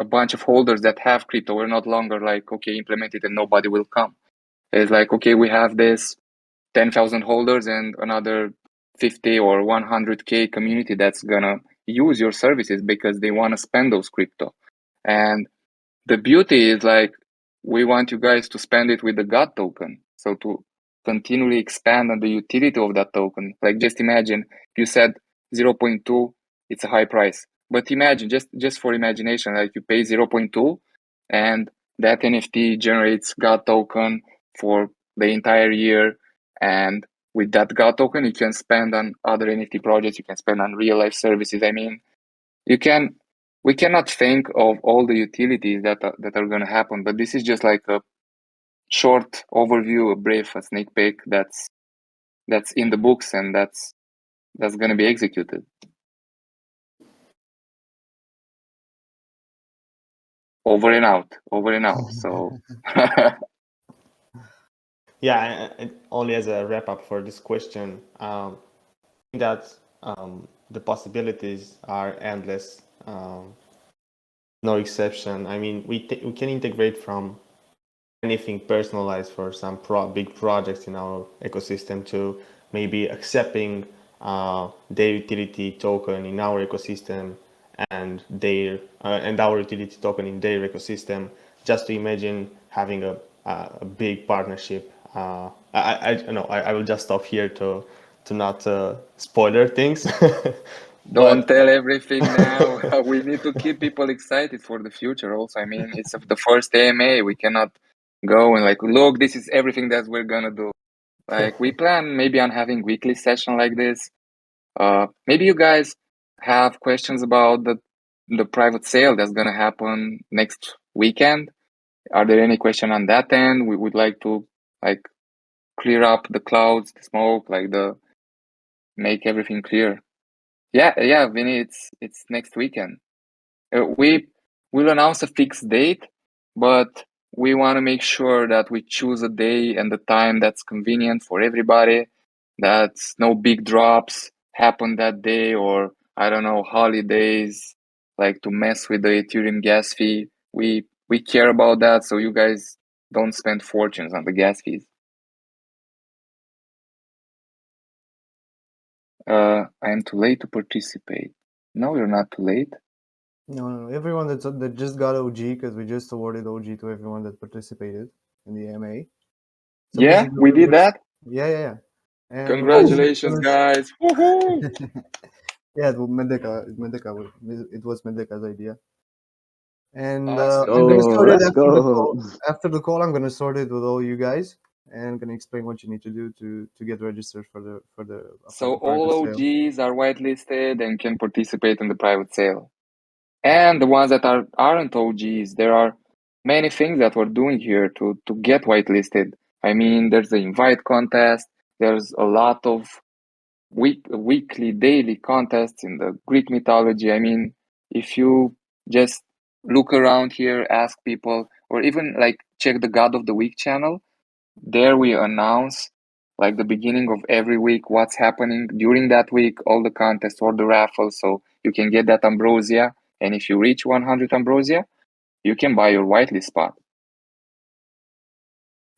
bunch of holders that have crypto. We're not longer like, okay, implement it and nobody will come. It's like, okay, we have this 10,000 holders and another 50 or 100K community that's gonna use your services because they want to spend those crypto. And the beauty is like, we want you guys to spend it with the God token. So to continually expand on the utility of that token. Like, just imagine you said 0.2, it's a high price. But imagine, just for imagination, like you pay 0.2 and that NFT generates God token for the entire year. And with that God token, you can spend on other NFT projects, you can spend on real life services. I mean, you can we cannot think of all the utilities that are going to happen, but this is just like a short overview, a brief, a sneak peek that's in the books and that's going to be executed. Over and out. So Yeah, and only as a wrap up for this question, that the possibilities are endless, no exception. I mean, we can integrate from anything personalized for some big projects in our ecosystem to maybe accepting their utility token in our ecosystem and our utility token in their ecosystem. Just to imagine having a big partnership. I will just stop here to not spoiler things. don't But tell everything now. We need to keep people excited for the future also. I mean, it's the first AMA. We cannot go and like, look, this is everything that we're gonna do. Like, we plan maybe on having weekly session like this. Maybe you guys have questions about the private sale that's gonna happen next weekend. Are there any question on that end? We would like to like clear up the clouds, the smoke, like make everything clear. Yeah, Vinny, it's next weekend. We will announce a fixed date, but we want to make sure that we choose a day and the time that's convenient for everybody, that no big drops happen that day, or I don't know, holidays, like to mess with the Ethereum gas fee. We care about that, so you guys don't spend fortunes on the gas fees. I am too late to participate. No, you're not too late. No. Everyone that just got OG, because we just awarded OG to everyone that participated in the AMA. So Yeah, basically, we did that. Yeah. And Congratulations, guys! Woohoo! Yeah, it was it was Medeka's idea. And Awesome. I'm gonna sort it Let's after the go. call. After the call, I'm gonna sort it with all you guys, and I'm gonna explain what you need to do to get registered for the So private all sale. OGs are whitelisted and can participate in the private sale. And the ones that aren't OGs, there are many things that we're doing here to get whitelisted. I mean, there's the invite contest. There's a lot of weekly, daily contests in the Greek mythology. I mean, if you just look around here, ask people, or even like check the God of the Week channel, there we announce like the beginning of every week what's happening during that week, all the contests or the raffles, so you can get that ambrosia. And if you reach 100 ambrosia, you can buy your whitelist spot.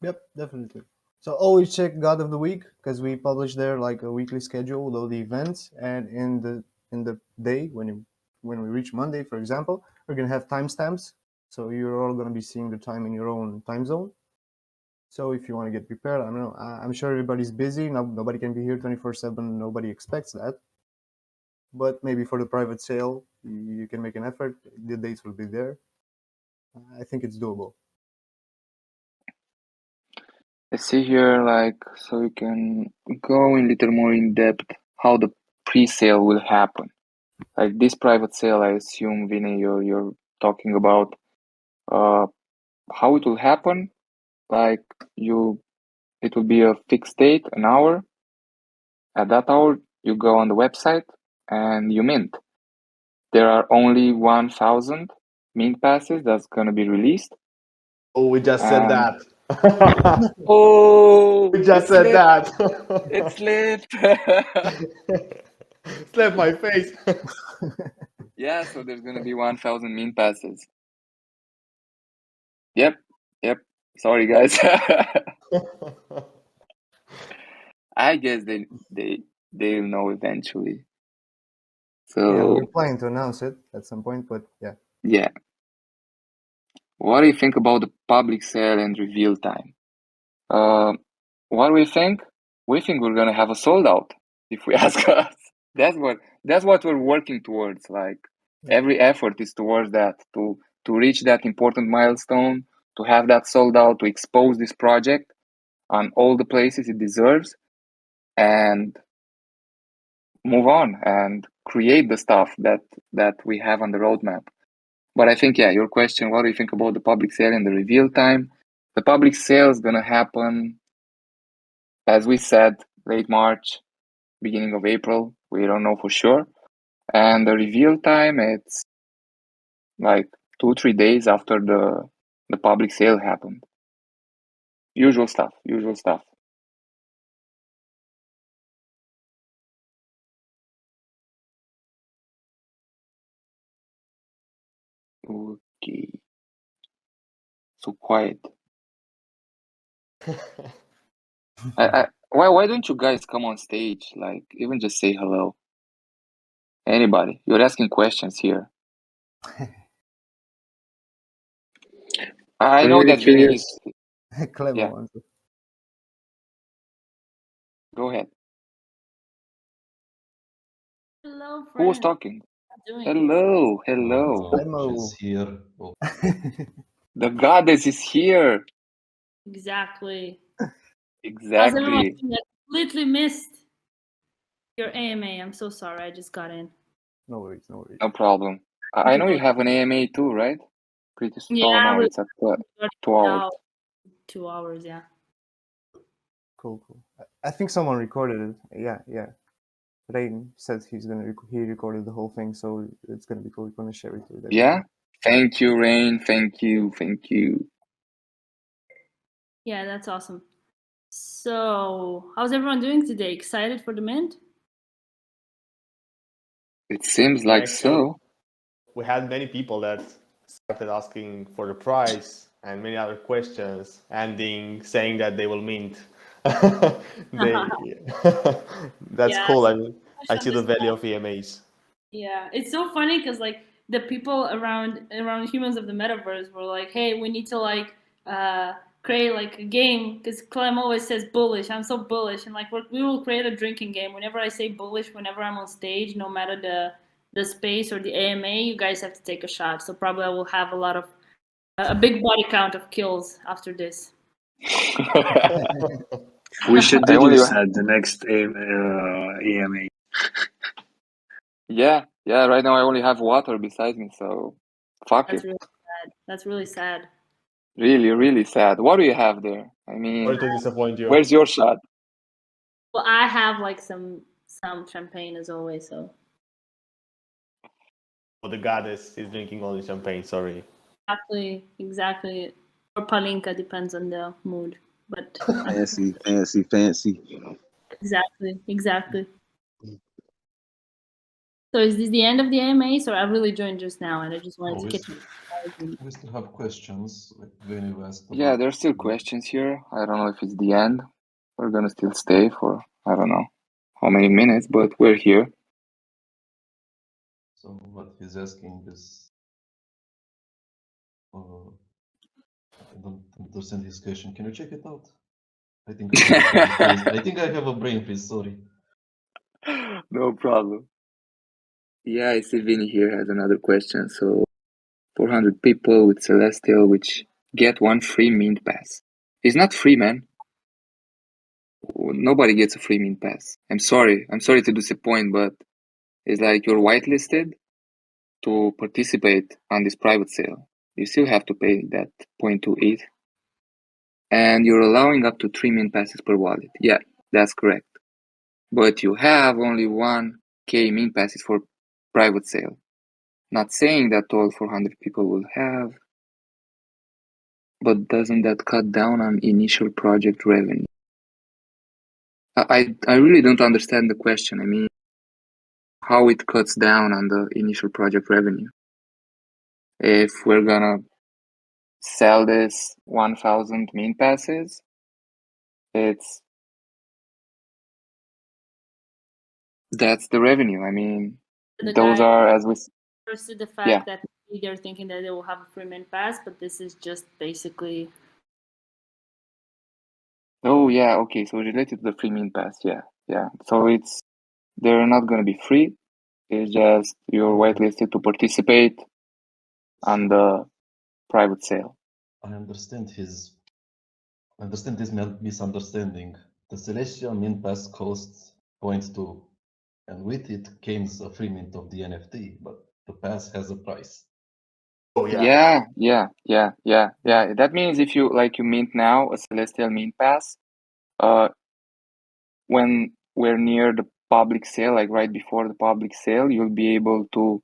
Yep, definitely. So always check God of the Week, because we publish there like a weekly schedule with all the events, and in the day when we reach Monday, for example, we're gonna have timestamps, so you're all gonna be seeing the time in your own time zone. So if you want to get prepared, I don't know. I'm sure everybody's busy. Nobody can be here 24/7. Nobody expects that. But maybe for the private sale, you can make an effort. The dates will be there. I think it's doable. Let's see here, like, so you can go in little more in depth how the pre-sale will happen. Like this private sale, I assume, Vinny, you're talking about how it will happen. Like it will be a fixed date, an hour. At that hour, you go on the website and you mint. There are only 1,000 mint passes that's gonna be released. Oh, we just said And that. oh, We just it said slipped. that. It slipped. Slap my face. Yeah, so there's gonna be 1,000 mint passes. Yep. Sorry, guys. I guess they'll know eventually. Yeah, So we're planning to announce it at some point, but yeah. yeah. What do you think about the public sale and reveal time? What do we think? We think we're gonna have a sold out if we ask us. That's what we're working towards. Like every effort is towards that, to reach that important milestone, to have that sold out, to expose this project on all the places it deserves, and move on and create the stuff that we have on the roadmap. But I think, yeah, your question, what do you think about the public sale and the reveal time? The public sale is gonna happen, as we said, late March, beginning of April. We don't know for sure. And the reveal time, it's like 2-3 days after the public sale happened. Usual stuff. Okay. So quiet. Why don't you guys come on stage? Like, even just say hello. Anybody. You're asking questions here. I I'm know really that Vinny curious. is. Clever Yeah, one. go ahead. Hello, Who was friend. talking? How you doing? Hello. Oh, Hello. she's here. Oh, The goddess is here. Exactly. How's everyone Exactly. doing? I completely missed your AMA. I'm so sorry. I just got in. No worries. No problem. I know you Before, have an AMA too, right? Pretty. Oh yeah, no, we it's at got 2 hours. out 2 hours. Yeah. Cool. I think someone recorded it. Yeah. Rain said he recorded the whole thing, so it's gonna be cool. We're gonna share it with everybody. Yeah. Thank you, Rain. Thank you. Yeah, that's awesome. So, how's everyone doing today? Excited for the mint? It seems Yeah, like actually, so. we had many people that started asking for the price and many other questions, ending saying that they will mint. They, that's Yeah, cool. so I mean, much I on see the this. value of EMAs. Yeah, it's so funny because like the people around humans of the metaverse were like, "Hey, we need to like uh create like a game," because Clem always says bullish. I'm so bullish, and like we will create a drinking game. Whenever I say bullish, whenever I'm on stage, no matter the space or the AMA, you guys have to take a shot. So probably I will have a lot of a big body count of kills after this. We should I do only this at the next EMA. Yeah, right now I only have water beside me, so fuck That's it. really sad. That's really sad. Really, really sad. What do you have there? I Sorry mean, to disappoint you. where's your shot? Well, I have like some champagne as always, so. Oh, the goddess is drinking only champagne. Sorry. Exactly. Or palinka depends on the mood, but Fancy, fancy, fancy. exactly. So is this the end of the AMAs, or I really joined just now and I just wanted No, to catch up? we still have questions. Like when you asked Yeah, about there's still questions here. I don't know if it's the end. We're gonna still stay for I don't know how many minutes, but we're here. so what he's asking is I don't understand his question. Can you check it out? I think I have a brain freeze. I think I have a brain freeze. Sorry. No problem. Yeah, I see Vinny here has another question. So 400 people with Celestial which get one free mint pass. It's not free, man. Nobody gets a free mint pass. I'm sorry to disappoint, but it's like you're whitelisted to participate on this private sale. You still have to pay that 0.2 ETH. And you're allowing up to 3 mint passes per wallet. Yeah, that's correct. But you have only 1k mint passes for private sale. Not saying that all 400 people will have, but doesn't that cut down on initial project revenue? I really don't understand the question. I mean, how it cuts down on the initial project revenue. If we're gonna sell this 1,000 mint passes, that's the revenue. I mean, The those guy are as we understood the yeah. fact that they're thinking that they will have a free mint pass, but this is just basically. Oh yeah, okay. So related to the free mint pass, yeah. So they're not gonna be free. It's just you're whitelisted to participate on the private sale. I understand this misunderstanding. The Celestial Mint Pass costs 0.2, and with it comes a free mint of the NFT, but the pass has a price. Oh yeah. Yeah. That means if you mint now a Celestial Mint Pass, when we're near the public sale, like right before the public sale, you'll be able to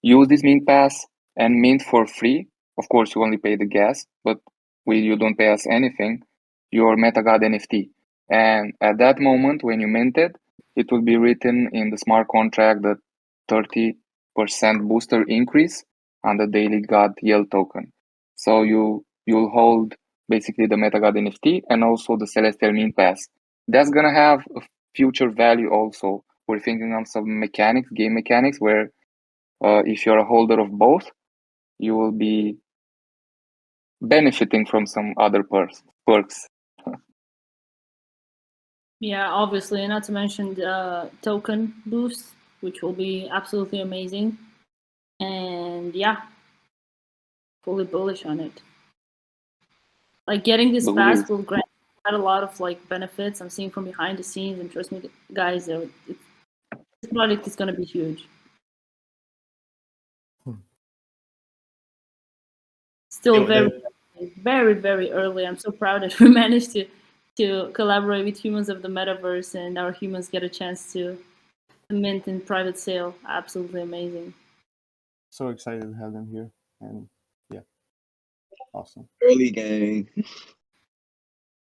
use this mint pass and mint for free. Of course, you only pay the gas, but you don't pay us anything. Your MetaGod NFT, and at that moment when you mint it, it will be written in the smart contract that 30% booster increase on the daily God yield token. So you'll hold basically the MetaGod NFT and also the Celestial Mint Pass. That's gonna have a future value also. We're thinking of some game mechanics, where if you're a holder of both, you will be benefiting from some other perks. Yeah, obviously, and not to mention the token boost, which will be absolutely amazing. And yeah, fully bullish on it. Like getting this Believe. pass will grant quite a lot of like benefits. I'm seeing from behind the scenes, and trust me, guys, this product is going to be huge. Still very early. I'm so proud that we managed to collaborate with humans of the metaverse, and our humans get a chance to mint in private sale. Absolutely amazing. So excited to have them here, and yeah, awesome. Early game.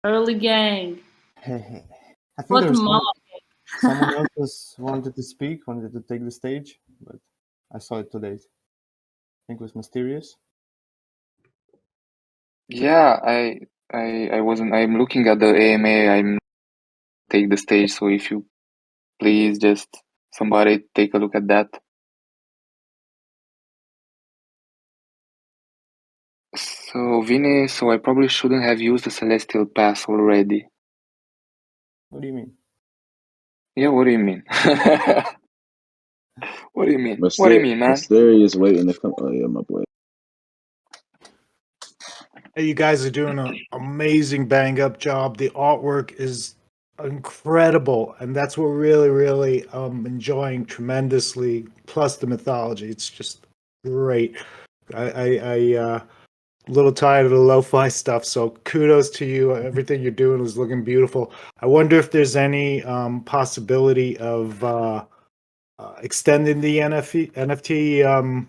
Early gang. I think What there's mom? someone else wanted to speak, wanted to take the stage, but I saw it too late. I think it was Mysterious. Yeah, I wasn't. I'm looking at the AMA. I'm take the stage. So if you please just somebody take a look at that. So Vinny, so I probably shouldn't have used the Celestial Pass already. What do you mean? Yeah, what do you mean? What do you mean? What do you mean, man? Mysterious waiting to come. Oh yeah, my boy. Hey, you guys are doing an amazing bang up job. The artwork is incredible, and that's what really enjoying tremendously. Plus the mythology, it's just great. I a little tired of the lo-fi stuff, so kudos to you. Everything you're doing is looking beautiful. I wonder if there's any possibility of extending the NFT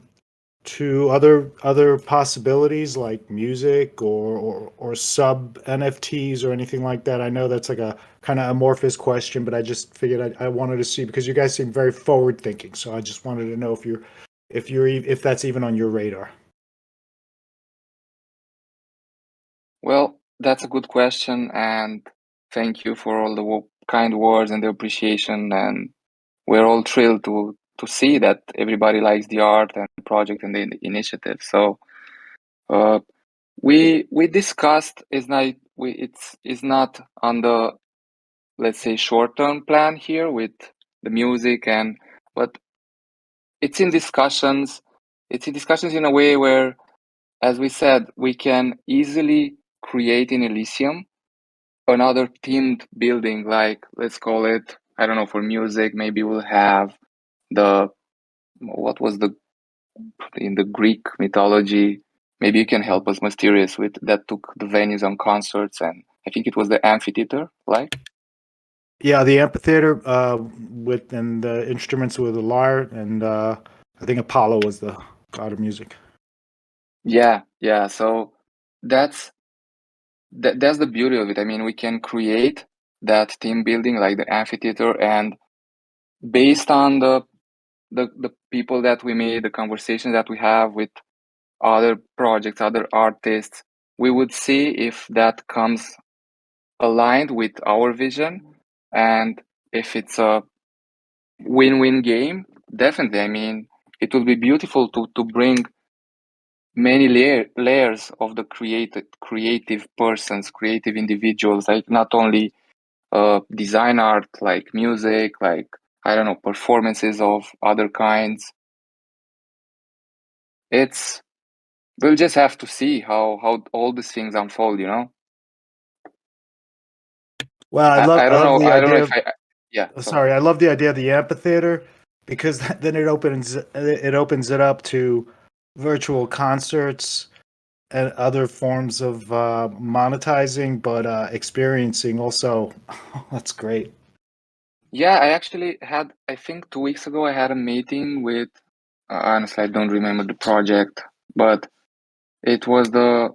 to other possibilities like music or sub NFTs or anything like that. I know that's like a kind of amorphous question, but I just figured I wanted to see because you guys seem very forward thinking. So I just wanted to know if that's even on your radar. Well, that's a good question, and thank you for all the kind words and the appreciation. And we're all thrilled to see that everybody likes the art and the project and the initiative. So we discussed it's not on the, let's say, short-term plan here with the music, but it's in discussions. It's in discussions in a way where, as we said, we can easily create in Elysium another themed building, like let's call it, I don't know, for music, maybe we'll have what was in the Greek mythology. Maybe you can help us, Mysterious, with that took the venues on concerts, and I think it was the amphitheater, like. Yeah, the amphitheater with and the instruments with the lyre, and I think Apollo was the god of music. Yeah. So that's the beauty of it. I mean, we can create that team building like the amphitheater, and based on the people that we meet, the conversations that we have with other projects, other artists, we would see if that comes aligned with our vision, and if it's a win-win game. Definitely, I mean, it will be beautiful to bring many layers of the creative persons, creative individuals, like not only design art, like music, like, I don't know, performances of other kinds. We'll just have to see how all these things unfold, you know. Well, I I don't love know. the I don't know idea if of. yeah. Sorry. Sorry, I love the idea of the amphitheater because then it opens it up to virtual concerts and other forms of monetizing, but experiencing also. That's great. Yeah, I actually had, I think 2 weeks ago, I had a meeting with, honestly, I don't remember the project, but it was a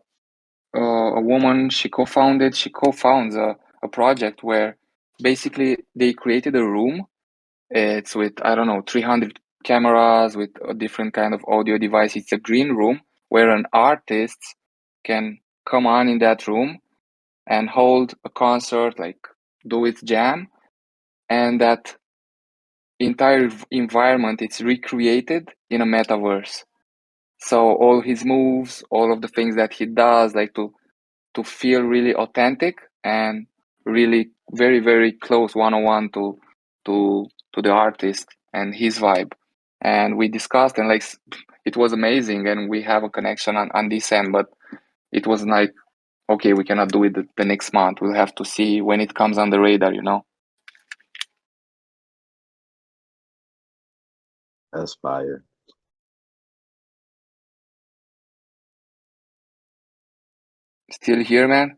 woman, she co-founds a project where basically they created a room. It's with, I don't know, 300 cameras with a different kind of audio device. It's a green room where an artist can come on in that room and hold a concert, like do its jam, and that entire environment, it's recreated in a metaverse. So all his moves, all of the things that he does, like to feel really authentic and really very, very close one-on-one to the artist and his vibe. And we discussed, and like it was amazing, and we have a connection on this end, but it was like, okay, we cannot do it the next month. We'll have to see when it comes on the radar, you know. That's fire. Still here, man?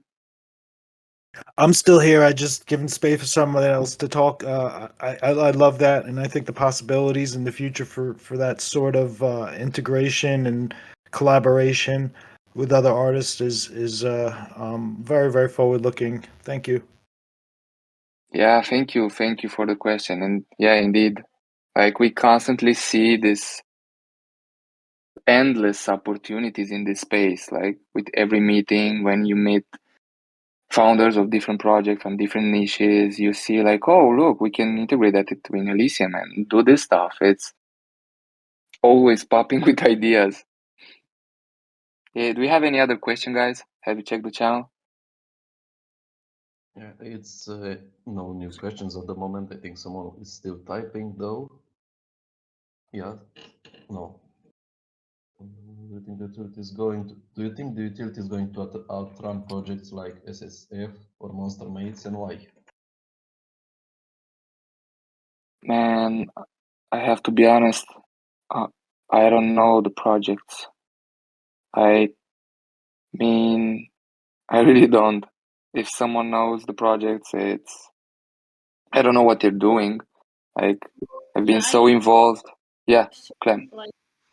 I'm still here. I just given space for someone else to talk. I love that, and I think the possibilities in the future for that sort of integration and collaboration with other artists is very, very forward looking. Thank you. Yeah, thank you for the question. And yeah, indeed, like we constantly see this endless opportunities in this space. Like with every meeting, when you meet founders of different projects on different niches, you see like, oh, look, we can integrate that between Elysium and do this stuff. It's always popping with ideas. Yeah, do we have any other question, guys? Have you checked the channel? Yeah, it's no new questions at the moment. I think someone is still typing though. Yeah, no. Do you think the utility is going to? Do you think the utility is going to outrun projects like SSF or Monster Mates, and why? Man, I have to be honest. I don't know the projects. I mean, I really don't. If someone knows the projects, I don't know what they're doing. Like, I've been so involved. Yeah, Clem. Like,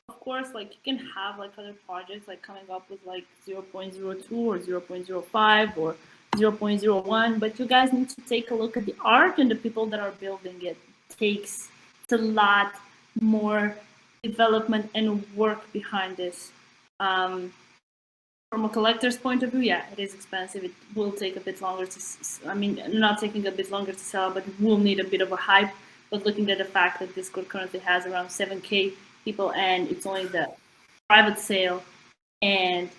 of course, like you can have like other projects like coming up with like 0.02 or 0.05 or 0.01, but you guys need to take a look at the art and the people that are building it. Takes a lot more development and work behind this. From a collector's point of view, yeah, it is expensive. It will take a bit longer to, I mean, not taking a bit longer to sell, but it will need a bit of a hype. But looking at the fact that Discord currently has around 7K people and it's only the private sale and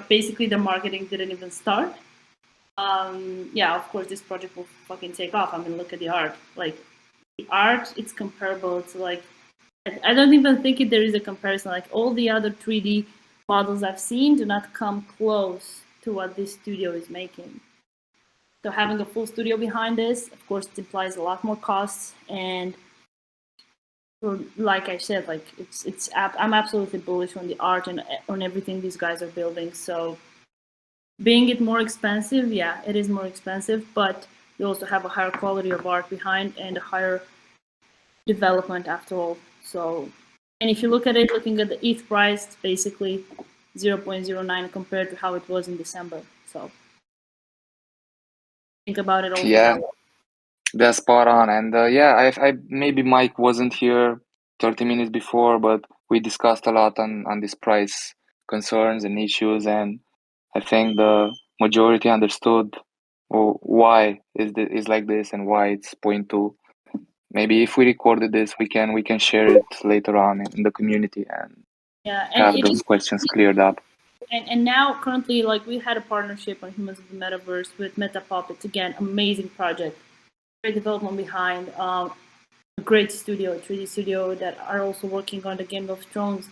basically the marketing didn't even start. Yeah, of course, this project will fucking take off. I mean, look at the art. Like, the art, it's comparable to like, I don't even think there is a comparison. Like all the other 3D models I've seen do not come close to what this studio is making. So having a full studio behind this, of course, it implies a lot more costs. And like I said, like I'm absolutely bullish on the art and on everything these guys are building. So being it more expensive, yeah, it is more expensive, but you also have a higher quality of art behind and a higher development after all. So, and if you look at it, looking at the ETH price, it's basically 0.09 compared to how it was in December. So think about it also. Yeah, that's spot on. And yeah, I maybe Mike wasn't here 30 minutes before, but we discussed a lot on this price concerns and issues, and I think the majority understood why is like this and why it's 0.2. Maybe if we recorded this, we can share it later on in the community and have those questions cleared up. And now currently, like we had a partnership on Humans of the Metaverse with Metapuppets. Again, amazing project, great development behind, a great studio, a 3D studio that are also working on the Game of Thrones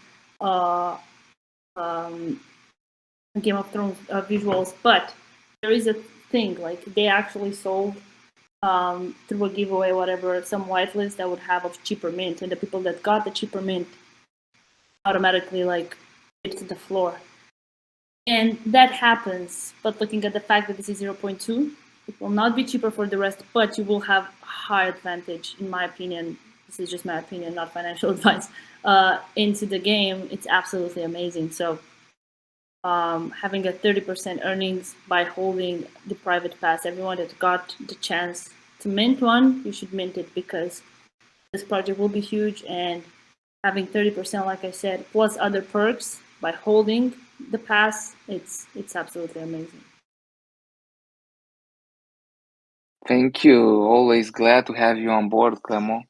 visuals. But there is a thing, like they actually sold through a giveaway, whatever, some whitelist that would have of cheaper mint, and the people that got the cheaper mint automatically like hit to the floor. And that happens, but looking at the fact that this is 0.2, it will not be cheaper for the rest, but you will have a high advantage, in my opinion. This is just my opinion, not financial advice. Into the game, it's absolutely amazing. So having a 30% earnings by holding the private pass, everyone that got the chance to mint one, you should mint it because this project will be huge, and having 30%, like I said, plus other perks by holding the pass, it's absolutely amazing. Thank you. Always glad to have you on board, Clemo.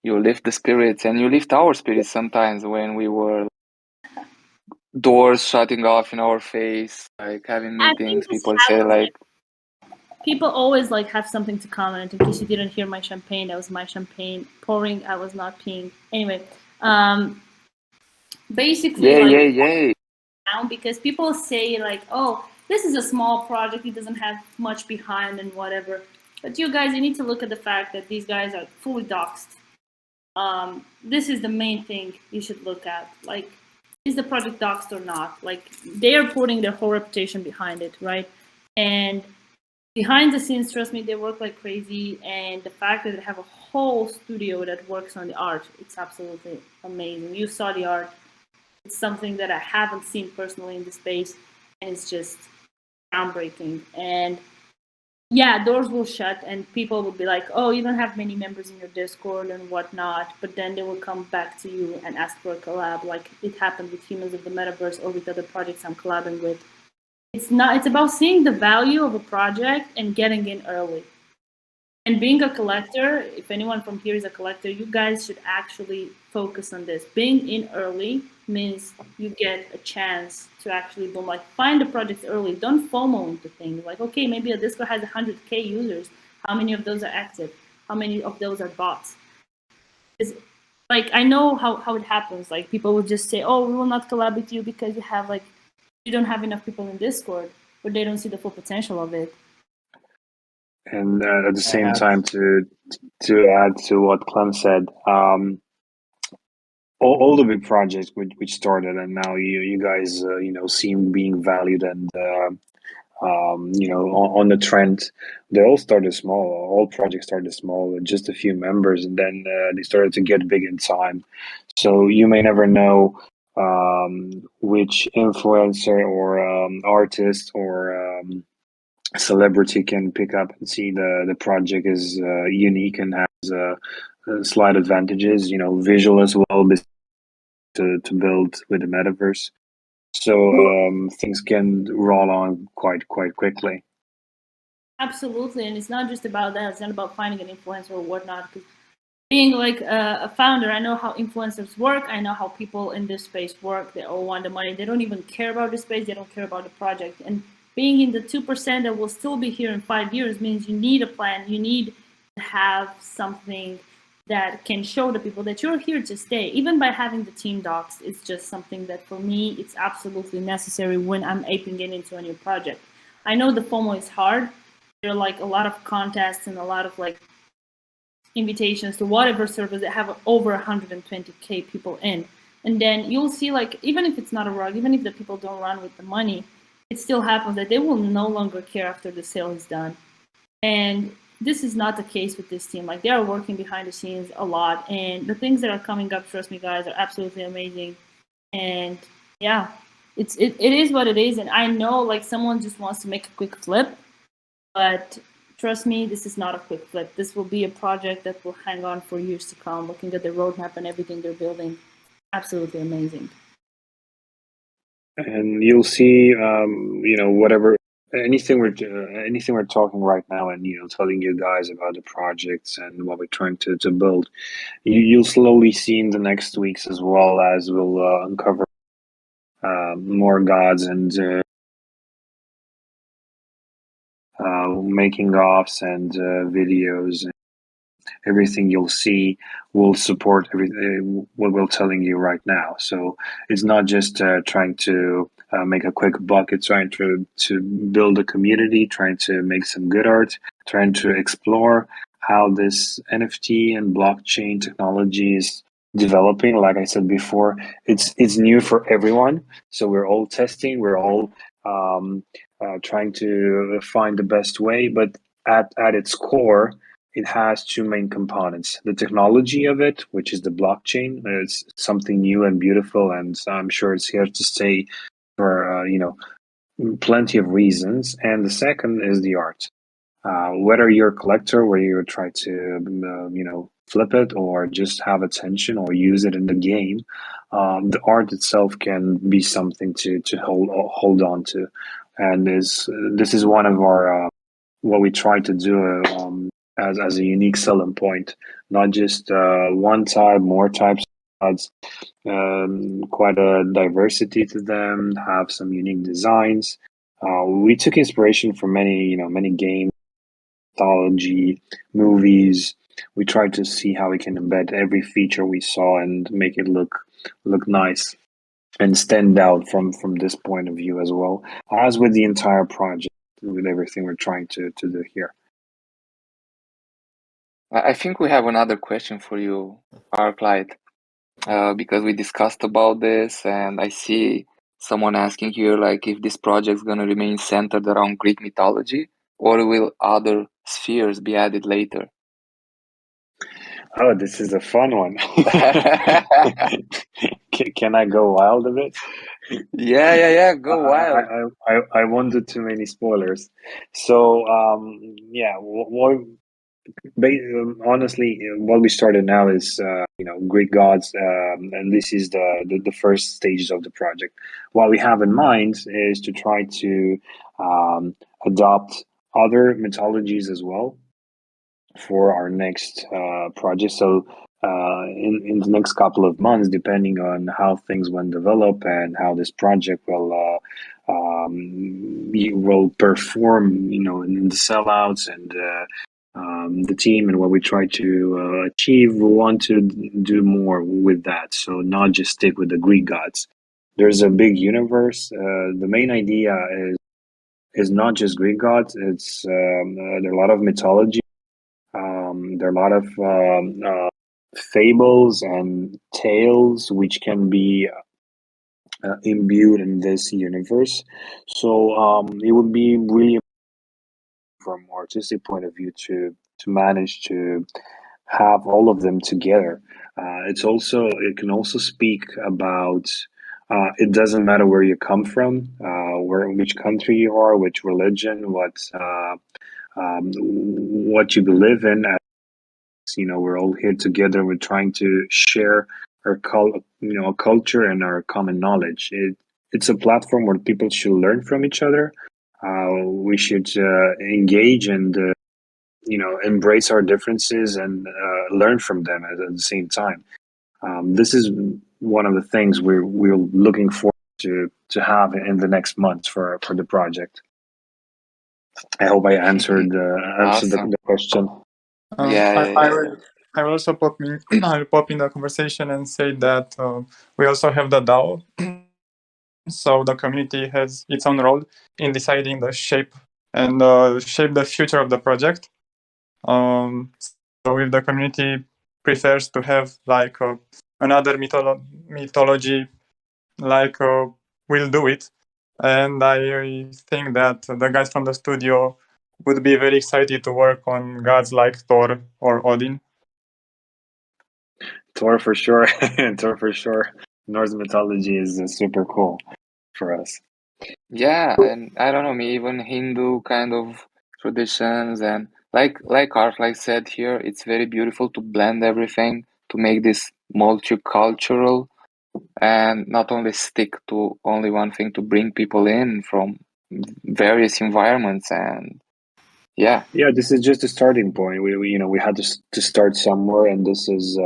You lift the spirits, and you lift our spirits sometimes when we were doors shutting off in our face, like having meetings. People say like, people always like have something to comment. In case you didn't hear my champagne, that was my champagne pouring. I was not peeing. Anyway, basically, yay. Now, because people say like, oh, this is a small project, it doesn't have much behind and whatever. But you guys, you need to look at the fact that these guys are fully doxxed. This is the main thing you should look at. Like, is the project doxxed or not? Like, they are putting their whole reputation behind it, right? And behind the scenes, trust me, they work like crazy. And the fact that they have a whole studio that works on the art, it's absolutely amazing. You saw the art. It's something that I haven't seen personally in the space, and it's just groundbreaking. And yeah, doors will shut and people will be like, oh, you don't have many members in your Discord and whatnot, but then they will come back to you and ask for a collab, like it happened with Humans of the Metaverse or with other projects I'm collabing with. It's about seeing the value of a project and getting in early. And being a collector, if anyone from here is a collector, you guys should actually focus on this. Being in early means you get a chance to actually boom, like find the projects early. Don't FOMO into things. Like, okay, maybe a Discord has 100K users. How many of those are active? How many of those are bots? It's, like, I know how it happens. Like, people will just say, oh, we will not collab with you because you don't have enough people in Discord, but they don't see the full potential of it. And at the same time, to add to what Clem said, all the big projects which started, and now you guys seem being valued and on the trend. They all started small. All projects started small with just a few members, and then they started to get big in time. So you may never know which influencer or artist or celebrity can pick up and see the project is unique and has slight advantages, visual as well, to build with the metaverse. So things can roll on quite quickly. Absolutely, and it's not just about that. It's not about finding an influencer or whatnot. Because being like a founder, I know how influencers work. I know how people in this space work. They all want the money. They don't even care about the space. They don't care about the project. And being in the 2% that will still be here in 5 years means you need a plan. You need to have something that can show the people that you're here to stay. Even by having the team docs, it's just something that for me, it's absolutely necessary when I'm aping it into a new project. I know the FOMO is hard. There are like a lot of contests and a lot of like invitations to whatever servers that have over 120K people in. And then you'll see, like, even if it's not a rug, even if the people don't run with the money, it still happens that they will no longer care after the sale is done. And this is not the case with this team. Like, they are working behind the scenes a lot, and the things that are coming up, trust me, guys, are absolutely amazing. And yeah, it is what it is. And I know, like, someone just wants to make a quick flip, but trust me, this is not a quick flip. This will be a project that will hang on for years to come. Looking at the roadmap and everything they're building, absolutely amazing. And you'll see, whatever anything we're talking right now, and telling you guys about the projects and what we're trying to build. You'll slowly see in the next weeks, as well as we'll uncover more gods and making offs and videos. Everything you'll see will support everything what we're telling you right now. So it's not just trying to make a quick buck. It's trying to build a community, trying to make some good art, trying to explore how this NFT and blockchain technology is developing. Like I said before, it's new for everyone. So we're all testing. We're all trying to find the best way. But at its core, it has two main components. The technology of it, which is the blockchain, is something new and beautiful, and I'm sure it's here to stay for plenty of reasons. And the second is the art. Whether you're a collector, where you try to flip it or just have attention or use it in the game, the art itself can be something to hold on to. And this is one of our what we try to do as a unique selling point, not just one type, more types of cards, quite a diversity to them, have some unique designs. We took inspiration from many games, mythology, movies. We tried to see how we can embed every feature we saw and make it look nice and stand out from this point of view as well, as with the entire project, with everything we're trying to do here. I think we have another question for you, Arclight, because we discussed about this, and I see someone asking here, like, if this project's gonna remain centered around Greek mythology, or will other spheres be added later? Oh, this is a fun one. Can I go wild a bit? Yeah. Go wild. I won't do too many spoilers. So, yeah, honestly, what we started now is, Greek gods, and this is the first stages of the project. What we have in mind is to try to adopt other mythologies as well for our next project. So, in the next couple of months, depending on how things will develop and how this project will perform, in the sellouts and the team and what we try to achieve, we want to do more with that. So not just stick with the Greek gods. There's a big universe. The main idea is not just Greek gods. It's there are a lot of mythology. There are a lot of fables and tales which can be imbued in this universe. So it would be really, from an artistic point of view, to manage to have all of them together. It can also speak about. It doesn't matter where you come from, which country you are, which religion, what you believe in. We're all here together. We're trying to share our culture and our common knowledge. It's a platform where people should learn from each other. We should engage and embrace our differences and learn from them at the same time. This is one of the things we're looking forward to have in the next months for the project. I hope I answered Awesome. the question. Yeah. I will also I'll pop in the conversation and say that we also have the DAO. So the community has its own role in deciding the shape and shape the future of the project. So if the community prefers to have like another mythology, like we'll do it. And I think that the guys from the studio would be very excited to work on gods like Thor or Odin. Thor for sure. Thor for sure. Norse mythology is super cool for us. Yeah, and I don't know, me even Hindu kind of traditions, and like Art like said here, it's very beautiful to blend everything to make this multicultural and not only stick to only one thing, to bring people in from various environments. And yeah, This is just a starting point. We had to start somewhere, and this is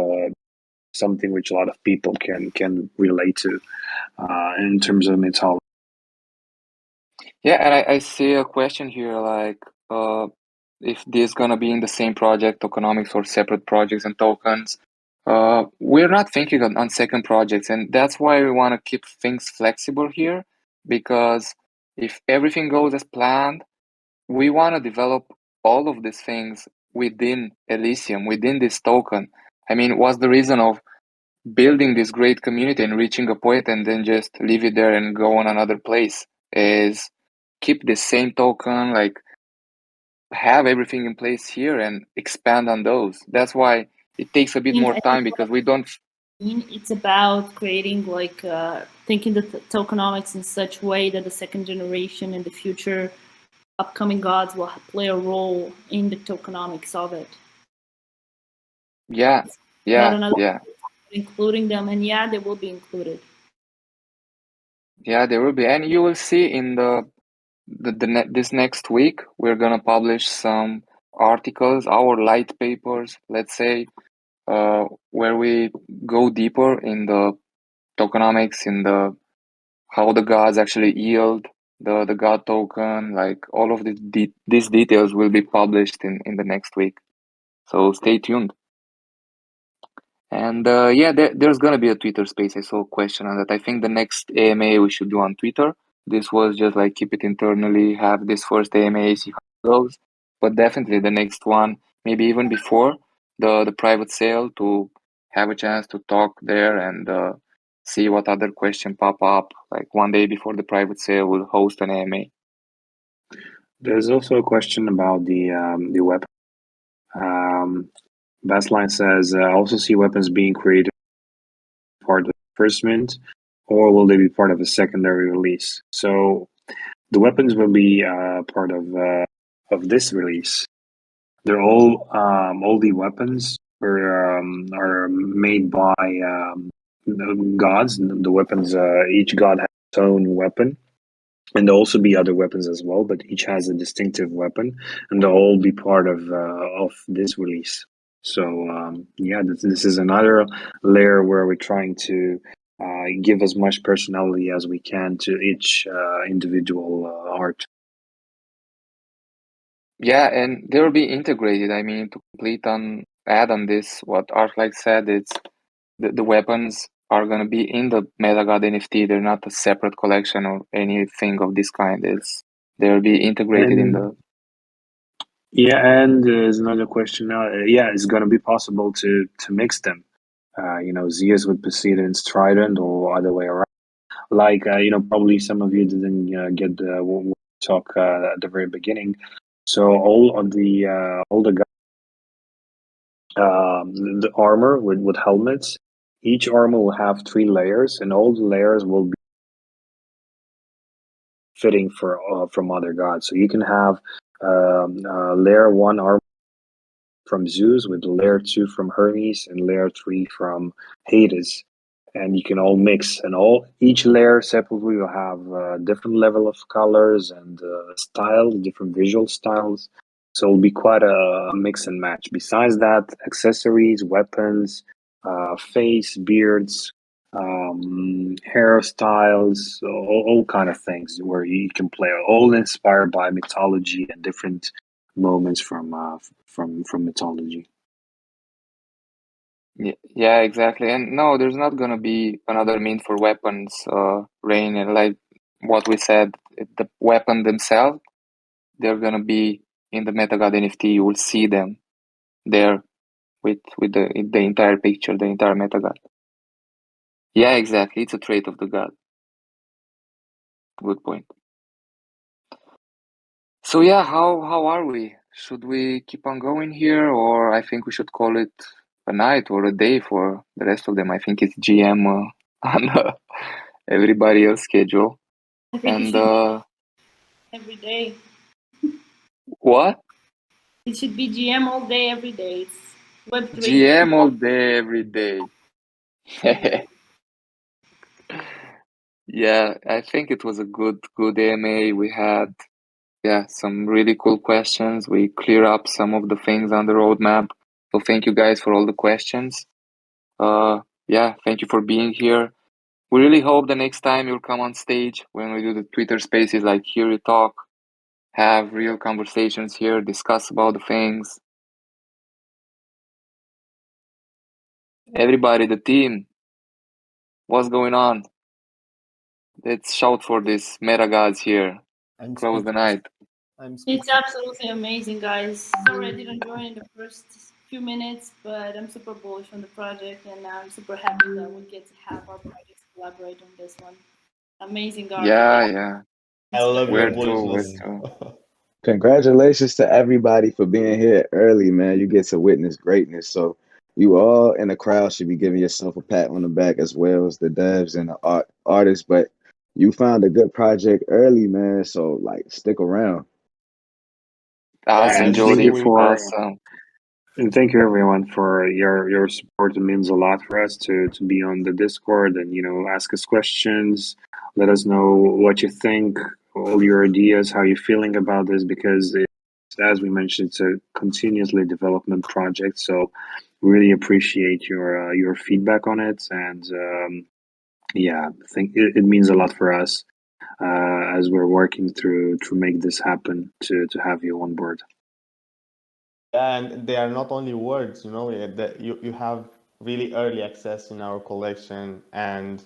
something which a lot of people can relate to in terms of mythology. yeah, and I see a question here, like if this gonna be in the same project, tokenomics, or separate projects and tokens. We're not thinking on second projects, and that's why we want to keep things flexible here, because if everything goes as planned, we want to develop all of these things within Elysium, within this token. I mean, what's the reason of building this great community and reaching a point and then just leave it there and go on another place? Is keep the same token, like have everything in place here and expand on those. That's why it takes a bit more time, because we don't. It's about creating like thinking the tokenomics in such way that the second generation and the future upcoming gods will play a role in the tokenomics of it. Yeah. Including them, and they will be included. Yeah, there will be, and you will see in this next week we're gonna publish some articles, our light papers, let's say, where we go deeper in the tokenomics, in the how the gods actually yield the god token. Like all of these details will be published in the next week. So stay tuned. And there's gonna be a Twitter space. I saw a question on that. I think the next AMA we should do on Twitter. This was just like keep it internally, have this first AMA, see how it goes. But definitely the next one, maybe even before the private sale, to have a chance to talk there and see what other question pop up. Like one day before the private sale, we'll host an AMA. There's also a question about the web. Baseline says, I also see weapons being created part of the first mint, or will they be part of a secondary release? So the weapons will be part of this release. They're all the weapons are made by the gods. The weapons, each god has its own weapon, and there'll also be other weapons as well. But each has a distinctive weapon, and they'll all be part of this release. So yeah, this is another layer where we're trying to give as much personality as we can to each individual art. Yeah, and they will be integrated. I mean, to add on this, what Arclight said, it's the weapons are gonna be in the MetaGod NFT. They're not a separate collection or anything of this kind. They'll be integrated in the. Yeah, and there's another question. Yeah, it's going to be possible to mix them. Zeus with Poseidon's trident or other way around. Like, probably some of you didn't get what we talk at the very beginning. So all the armor with helmets. Each armor will have 3 layers, and all the layers will be fitting from other gods. So you can have layer 1 armor from Zeus, with layer 2 from Hermes, and layer 3 from Hades. And you can all mix, and each layer separately will have a different level of colors and styles, different visual styles. So it'll be quite a mix and match. Besides that, accessories, weapons, face, beards, hairstyles, all kind of things where you can play, all inspired by mythology and different moments from mythology. Yeah, exactly. And no, there's not gonna be another mint for weapons, Rain, and like what we said, the weapon themselves, they're gonna be in the MetaGod NFT. You will see them there with the entire picture, the entire MetaGod. Yeah, exactly. It's a trait of the god. Good point. So yeah, how are we? Should we keep on going here, or I think we should call it a night or a day for the rest of them? I think it's GM on everybody else's schedule. I think it And should be every day. what? It should be GM all day, every day. It's Web3. GM all day, every day. Yeah, I think it was a good AMA. We had some really cool questions. We clear up some of the things on the roadmap. So thank you guys for all the questions. Thank you for being here. We really hope the next time you'll come on stage when we do the Twitter spaces, like here you talk, have real conversations here, discuss about the things. Everybody, the team, what's going on? Let's shout for this MetaGods here. Close the night. It's absolutely amazing, guys. Sorry I didn't join in the first few minutes, but I'm super bullish on the project, and I'm super happy that we get to have our projects collaborate on this one. Amazing art. Yeah. I love your Where bullishness. to? Congratulations to everybody for being here early, man. You get to witness greatness. So you all in the crowd should be giving yourself a pat on the back, as well as the devs and the artists. But you found a good project early, man. So like, stick around. Awesome, And Jody. Awesome. And thank you everyone for your support. It means a lot for us to be on the Discord and ask us questions. Let us know what you think, all your ideas, how you're feeling about this, because as we mentioned, it's a continuously development project. So really appreciate your feedback on it, and I think it means a lot for us as we're working through to make this happen, to have you on board. And they are not only words, that you have really early access in our collection, and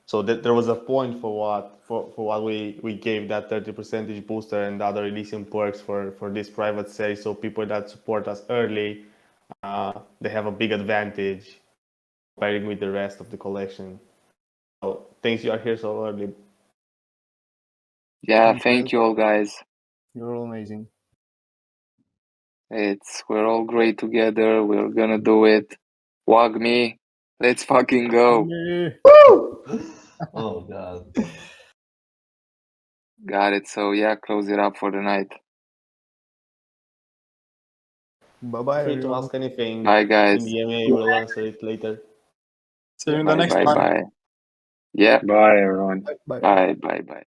so there was a point for what we gave that 30% booster and other Elysium perks for this private sale. So people that support us early, they have a big advantage comparing with the rest of the collection. So thanks you are here so early. Yeah, thank you all, guys. You're all amazing. We're all great together. We're gonna do it. Wag me. Let's fucking go. Oh God. Got it. So yeah, close it up for the night. Bye bye, Free to everyone. ask anything Bye, in guys. the MA. We'll answer it later. See you in the Bye, next bye, one. bye. Yeah. Bye, everyone. Bye. Bye, bye, bye.